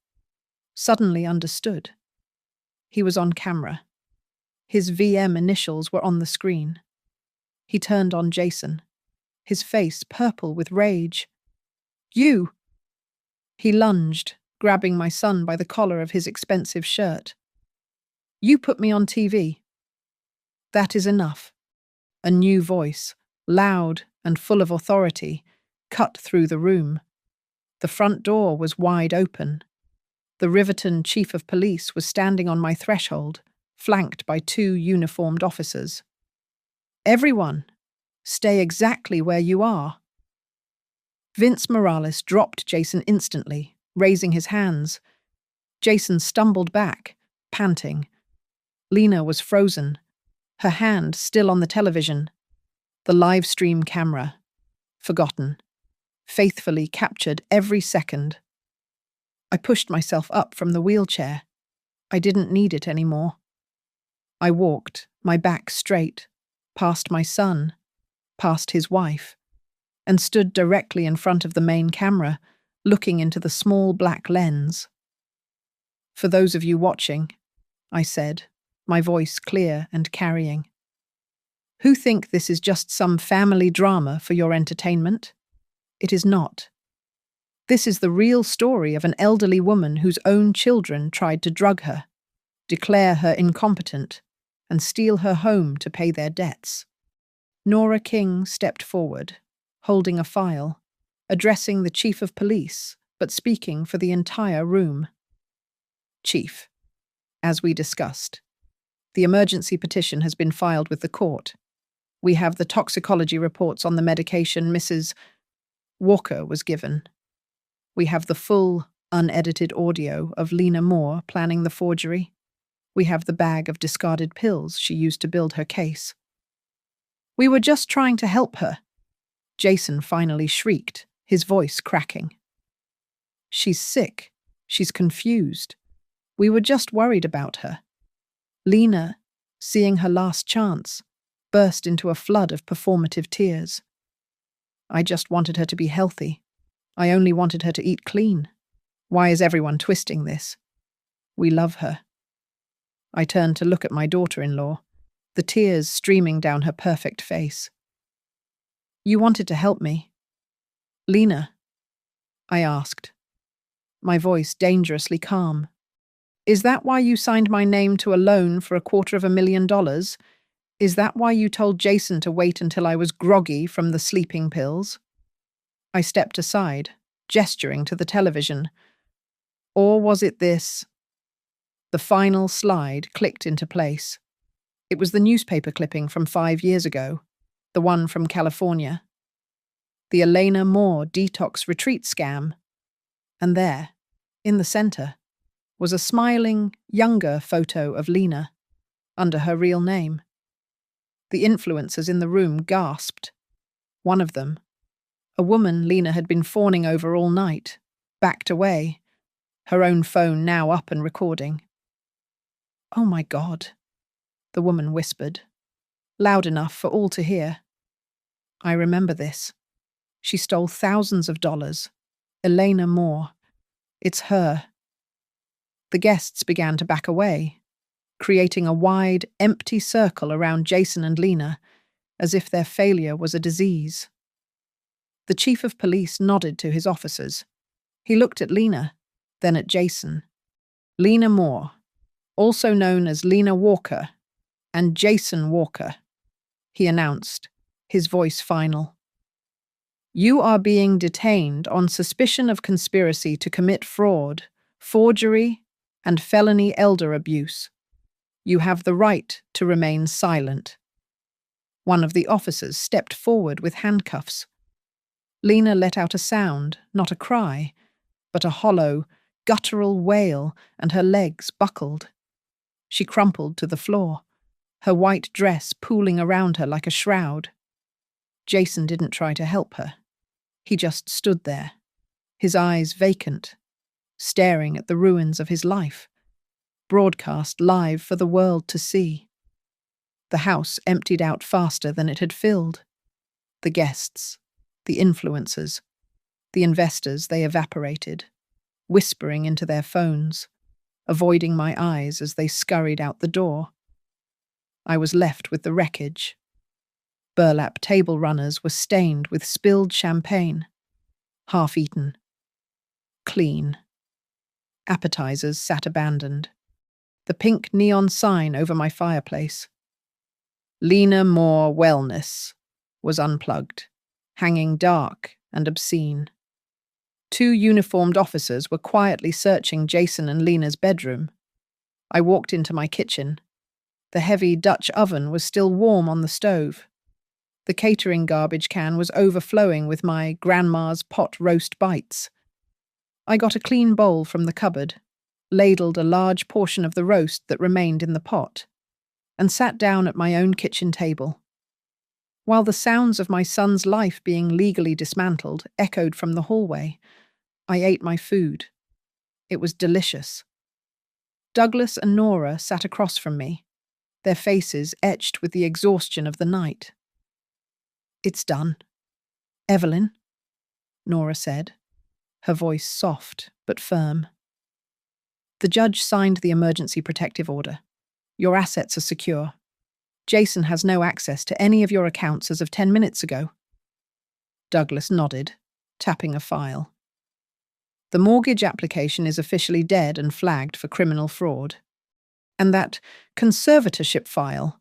suddenly understood. He was on camera. His VM initials were on the screen. He turned on Jason, his face purple with rage. You! He lunged, grabbing my son by the collar of his expensive shirt. You put me on TV. That is enough. A new voice, loud and full of authority, cut through the room. The front door was wide open. The Riverton chief of police was standing on my threshold, flanked by 2 uniformed officers. Everyone, stay exactly where you are. Vince Morales dropped Jason instantly, raising his hands. Jason stumbled back, panting. Lena was frozen, her hand still on the television. The live stream camera, forgotten, faithfully captured every second. I pushed myself up from the wheelchair. I didn't need it anymore. I walked, my back straight, past my son, past his wife, and stood directly in front of the main camera, looking into the small black lens. For those of you watching, I said, my voice clear and carrying, who think this is just some family drama for your entertainment? It is not. This is the real story of an elderly woman whose own children tried to drug her, declare her incompetent, and steal her home to pay their debts. Nora King stepped forward, holding a file, addressing the chief of police, but speaking for the entire room. Chief, as we discussed, the emergency petition has been filed with the court. We have the toxicology reports on the medication Mrs. Walker was given. We have the full, unedited audio of Lena Moore planning the forgery. We have the bag of discarded pills she used to build her case. We were just trying to help her, Jason finally shrieked, his voice cracking. She's sick. She's confused. We were just worried about her. Lena, seeing her last chance, burst into a flood of performative tears. I just wanted her to be healthy. I only wanted her to eat clean. Why is everyone twisting this? We love her. I turned to look at my daughter-in-law, the tears streaming down her perfect face. You wanted to help me. Lena, I asked, my voice dangerously calm. Is that why you signed my name to a loan for $250,000? Is that why you told Jason to wait until I was groggy from the sleeping pills? I stepped aside, gesturing to the television. Or was it this? The final slide clicked into place. It was the newspaper clipping from 5 years ago, the one from California. The Elena Moore detox retreat scam. And there, in the center, was a smiling, younger photo of Lena, under her real name. The influencers in the room gasped. One of them, a woman Lena had been fawning over all night, backed away, her own phone now up and recording. Oh my God, the woman whispered, loud enough for all to hear. I remember this. She stole thousands of dollars. Elena Moore. It's her. The guests began to back away, creating a wide, empty circle around Jason and Lena, as if their failure was a disease. The chief of police nodded to his officers. He looked at Lena, then at Jason. Lena Moore, also known as Lena Walker, and Jason Walker, he announced, his voice final. You are being detained on suspicion of conspiracy to commit fraud, forgery, and felony elder abuse. You have the right to remain silent. One of the officers stepped forward with handcuffs. Lena let out a sound, not a cry, but a hollow guttural wail, and her legs buckled. She crumpled to the floor, her white dress pooling around her like a shroud. Jason didn't try to help her. He just stood there, his eyes vacant, staring at the ruins of his life, broadcast live for the world to see. The house emptied out faster than it had filled. The guests, the influencers, the investors, they evaporated, whispering into their phones, avoiding my eyes as they scurried out the door. I was left with the wreckage. Burlap table runners were stained with spilled champagne, half-eaten, clean. Appetizers sat abandoned. The pink neon sign over my fireplace, Lena Moore Wellness, was unplugged, hanging dark and obscene. 2 uniformed officers were quietly searching Jason and Lena's bedroom. I walked into my kitchen. The heavy Dutch oven was still warm on the stove. The catering garbage can was overflowing with my grandma's pot roast bites. I got a clean bowl from the cupboard, ladled a large portion of the roast that remained in the pot, and sat down at my own kitchen table. While the sounds of my son's life being legally dismantled echoed from the hallway, I ate my food. It was delicious. Douglas and Nora sat across from me, their faces etched with the exhaustion of the night. "It's done. Evelyn," Nora said, her voice soft but firm. "The judge signed the emergency protective order. Your assets are secure. Jason has no access to any of your accounts as of 10 minutes ago." Douglas nodded, tapping a file. "The mortgage application is officially dead and flagged for criminal fraud. And that conservatorship file,"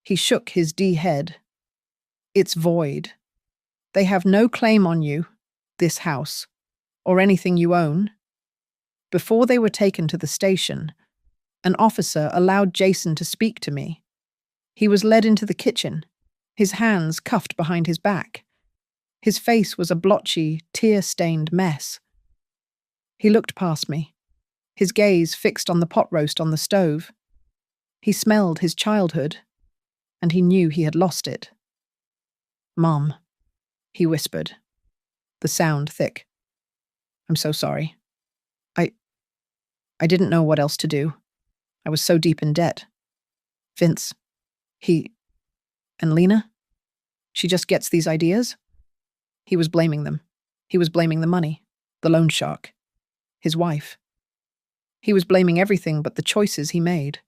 he shook his D-head, "it's void. They have no claim on you, this house, or anything you own." Before they were taken to the station, an officer allowed Jason to speak to me. He was led into the kitchen, his hands cuffed behind his back. His face was a blotchy, tear-stained mess. He looked past me, his gaze fixed on the pot roast on the stove. He smelled his childhood, and he knew he had lost it. "Mom," he whispered, the sound thick. "I'm so sorry. I didn't know what else to do. I was so deep in debt. Vince, and Lena? She just gets these ideas?" He was blaming them. He was blaming the money, the loan shark, his wife. He was blaming everything but the choices he made.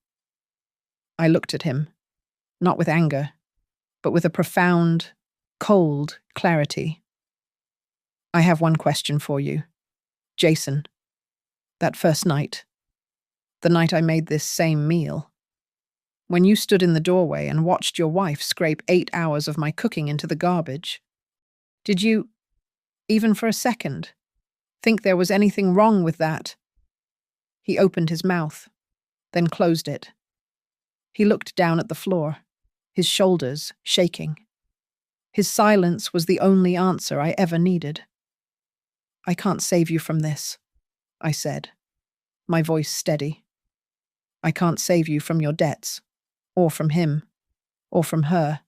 I looked at him, not with anger, but with a profound, cold clarity. "I have one question for you. Jason, that first night, the night I made this same meal, when you stood in the doorway and watched your wife scrape 8 hours of my cooking into the garbage, did you, even for a second, think there was anything wrong with that?" He opened his mouth, then closed it. He looked down at the floor, his shoulders shaking. His silence was the only answer I ever needed. "I can't save you from this," I said, my voice steady. "I can't save you from your debts, or from him, or from her.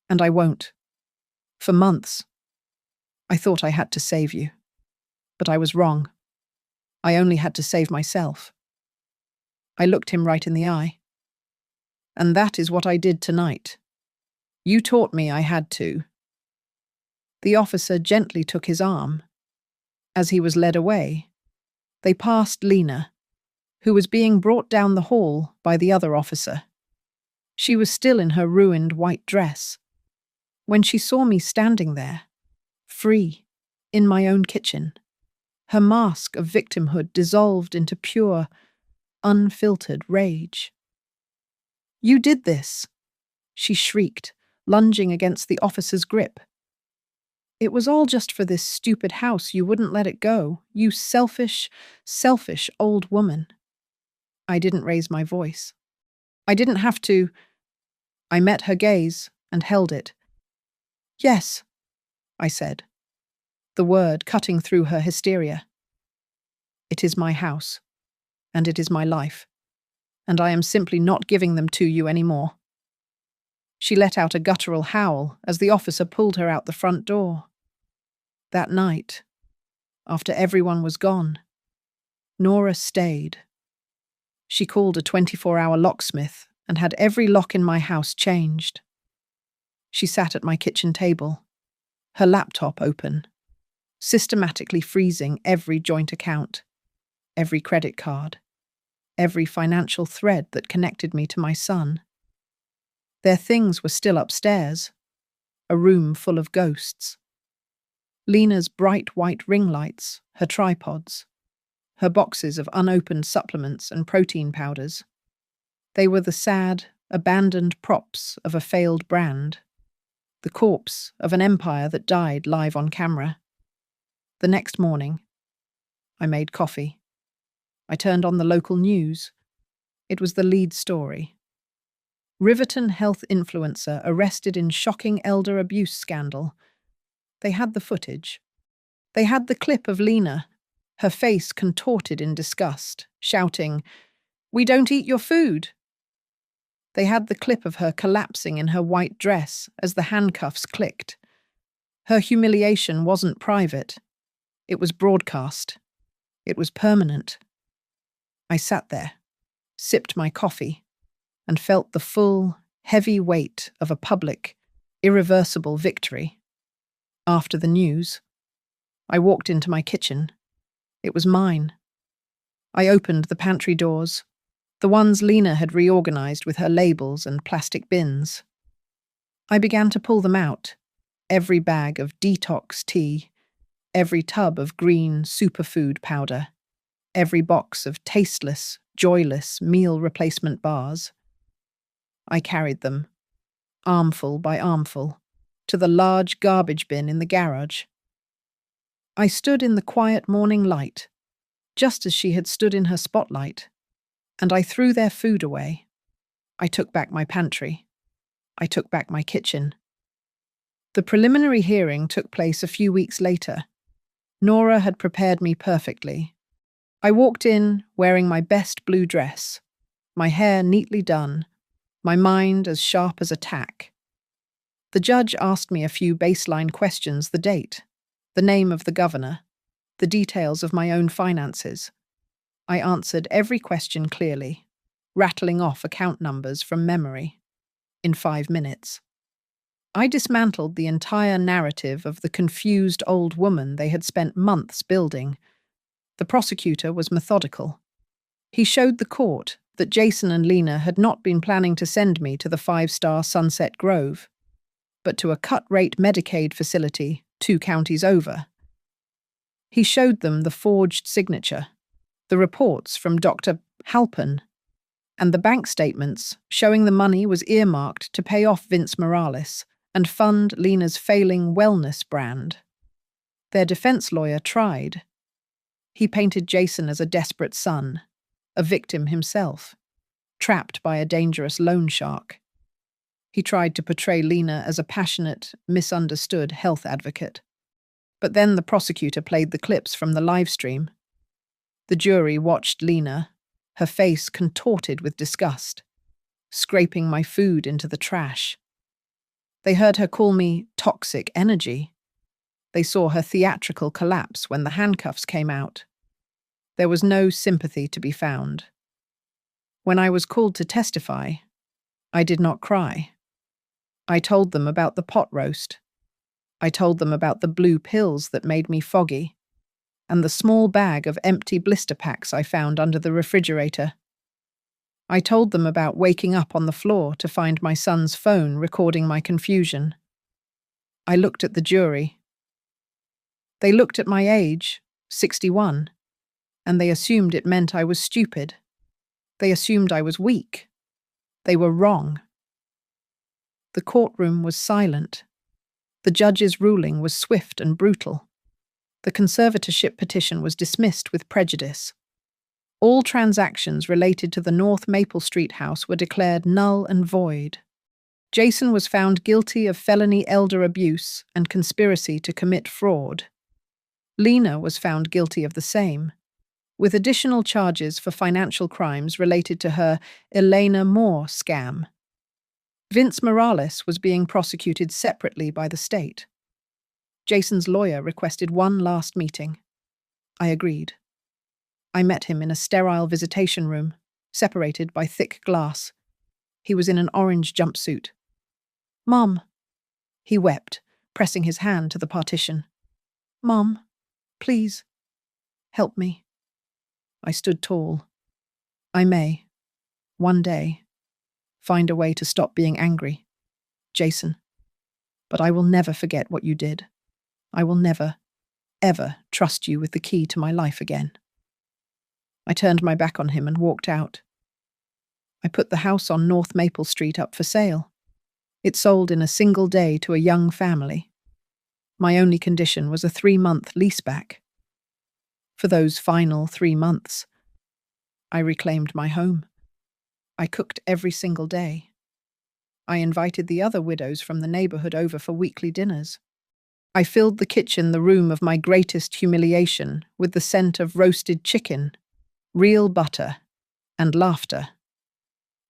And I won't. For months, I thought I had to save you. But I was wrong. I only had to save myself." I looked him right in the eye. "And that is what I did tonight. You taught me I had to." The officer gently took his arm. As he was led away, they passed Lena, who was being brought down the hall by the other officer. She was still in her ruined white dress. When she saw me standing there, free, in my own kitchen, her mask of victimhood dissolved into pure, unfiltered rage. "You did this," she shrieked, lunging against the officer's grip. "It was all just for this stupid house. You wouldn't let it go. You selfish, selfish old woman." I didn't raise my voice. I didn't have to. I met her gaze and held it. "Yes," I said, the word cutting through her hysteria. It is my house, and it is my life, and I am simply not giving them to you anymore." She let out a guttural howl as the officer pulled her out the front door. That night, after everyone was gone, Nora stayed. She called a 24-hour locksmith and had every lock in my house changed. She sat at my kitchen table, her laptop open, systematically freezing every joint account, every credit card, every financial thread that connected me to my son. Their things were still upstairs, a room full of ghosts. Lena's bright white ring lights, her tripods, her boxes of unopened supplements and protein powders. They were the sad, abandoned props of a failed brand, the corpse of an empire that died live on camera. The next morning, I made coffee. I turned on the local news. It was the lead story. Riverton health influencer arrested in shocking elder abuse scandal. They had the footage. They had the clip of Lena, her face contorted in disgust, shouting, "We don't eat your food." They had the clip of her collapsing in her white dress as the handcuffs clicked. Her humiliation wasn't private. It was broadcast. It was permanent. I sat there, sipped my coffee, and felt the full, heavy weight of a public, irreversible victory. After the news, I walked into my kitchen. It was mine. I opened the pantry doors, the ones Lena had reorganized with her labels and plastic bins. I began to pull them out, every bag of detox tea, every tub of green superfood powder, every box of tasteless, joyless meal replacement bars. I carried them, armful by armful, to the large garbage bin in the garage. I stood in the quiet morning light, just as she had stood in her spotlight, and I threw their food away. I took back my pantry. I took back my kitchen. The preliminary hearing took place a few weeks later. Nora had prepared me perfectly. I walked in wearing my best blue dress, my hair neatly done, my mind as sharp as a tack. The judge asked me a few baseline questions: the date, the name of the governor, the details of my own finances. I answered every question clearly, rattling off account numbers from memory. In 5 minutes, I dismantled the entire narrative of the confused old woman they had spent months building. The prosecutor was methodical. He showed the court that Jason and Lena had not been planning to send me to the 5-star Sunset Grove, but to a cut-rate Medicaid facility 2 counties over. He showed them the forged signature, the reports from Dr. Halpin, and the bank statements showing the money was earmarked to pay off Vince Morales and fund Lena's failing wellness brand. Their defense lawyer tried. He painted Jason as a desperate son, a victim himself, trapped by a dangerous loan shark. He tried to portray Lena as a passionate, misunderstood health advocate. But then the prosecutor played the clips from the live stream. The jury watched Lena, her face contorted with disgust, scraping my food into the trash. They heard her call me toxic energy. They saw her theatrical collapse when the handcuffs came out. There was no sympathy to be found. When I was called to testify, I did not cry. I told them about the pot roast. I told them about the blue pills that made me foggy, and the small bag of empty blister packs I found under the refrigerator. I told them about waking up on the floor to find my son's phone recording my confusion. I looked at the jury. They looked at my age, 61, and they assumed it meant I was stupid. They assumed I was weak. They were wrong. The courtroom was silent. The judge's ruling was swift and brutal. The conservatorship petition was dismissed with prejudice. All transactions related to the North Maple Street house were declared null and void. Jason was found guilty of felony elder abuse and conspiracy to commit fraud. Lena was found guilty of the same. with additional charges for financial crimes related to her Elena Moore scam. Vince Morales was being prosecuted separately by the state. Jason's lawyer requested one last meeting. I agreed. I met him in a sterile visitation room, separated by thick glass. He was in an orange jumpsuit. "Mom," he wept, pressing his hand to the partition. "Mom, please, help me." I stood tall. "I may, one day, find a way to stop being angry, Jason. But I will never forget what you did. I will never, ever trust you with the key to my life again." I turned my back on him and walked out. I put the house on North Maple Street up for sale. It sold in a single day to a young family. My only condition was a 3-month leaseback. For those final 3 months, I reclaimed my home. I cooked every single day. I invited the other widows from the neighborhood over for weekly dinners. I filled the kitchen, the room of my greatest humiliation, with the scent of roasted chicken, real butter, and laughter.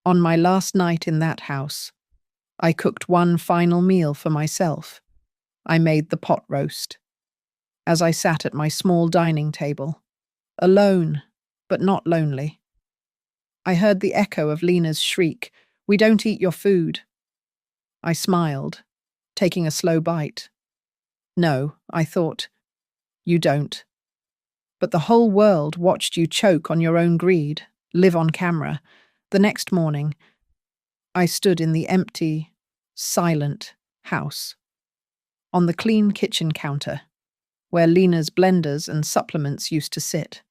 On my last night in that house, I cooked one final meal for myself. I made the pot roast. As I sat at my small dining table, alone, but not lonely, I heard the echo of Lena's shriek, "We don't eat your food." I smiled, taking a slow bite. No, I thought, you don't. But the whole world watched you choke on your own greed, live on camera. The next morning, I stood in the empty, silent house, on the clean kitchen counter, where Lena's blenders and supplements used to sit.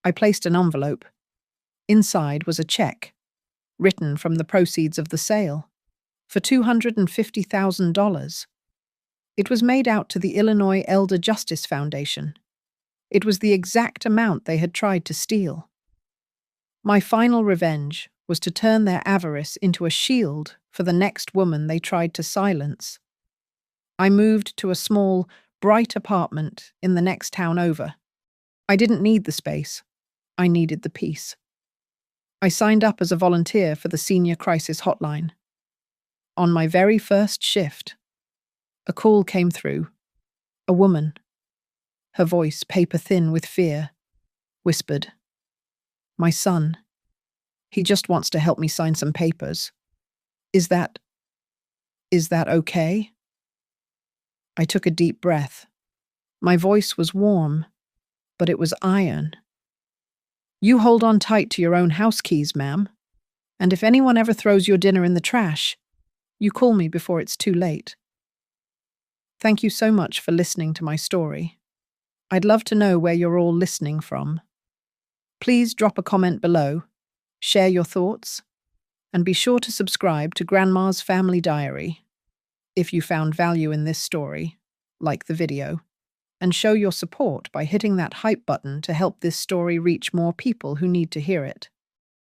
I placed an envelope. Inside was a check, written from the proceeds of the sale, for $250,000. It was made out to the Illinois Elder Justice Foundation. It was the exact amount they had tried to steal. My final revenge was to turn their avarice into a shield for the next woman they tried to silence. I moved to a small, bright apartment in the next town over. I didn't need the space. I needed the peace. I signed up as a volunteer for the Senior Crisis Hotline. On my very first shift, a call came through. A woman, her voice paper-thin with fear, whispered, "My son, he just wants to help me sign some papers. Is that okay?" I took a deep breath. My voice was warm, but it was iron. "You hold on tight to your own house keys, ma'am. And if anyone ever throws your dinner in the trash, you call me before it's too late." Thank you so much for listening to my story. I'd love to know where you're all listening from. Please drop a comment below, share your thoughts, and be sure to subscribe to Grandma's Family Diary if you found value in this story, like the video, and show your support by hitting that hype button to help this story reach more people who need to hear it.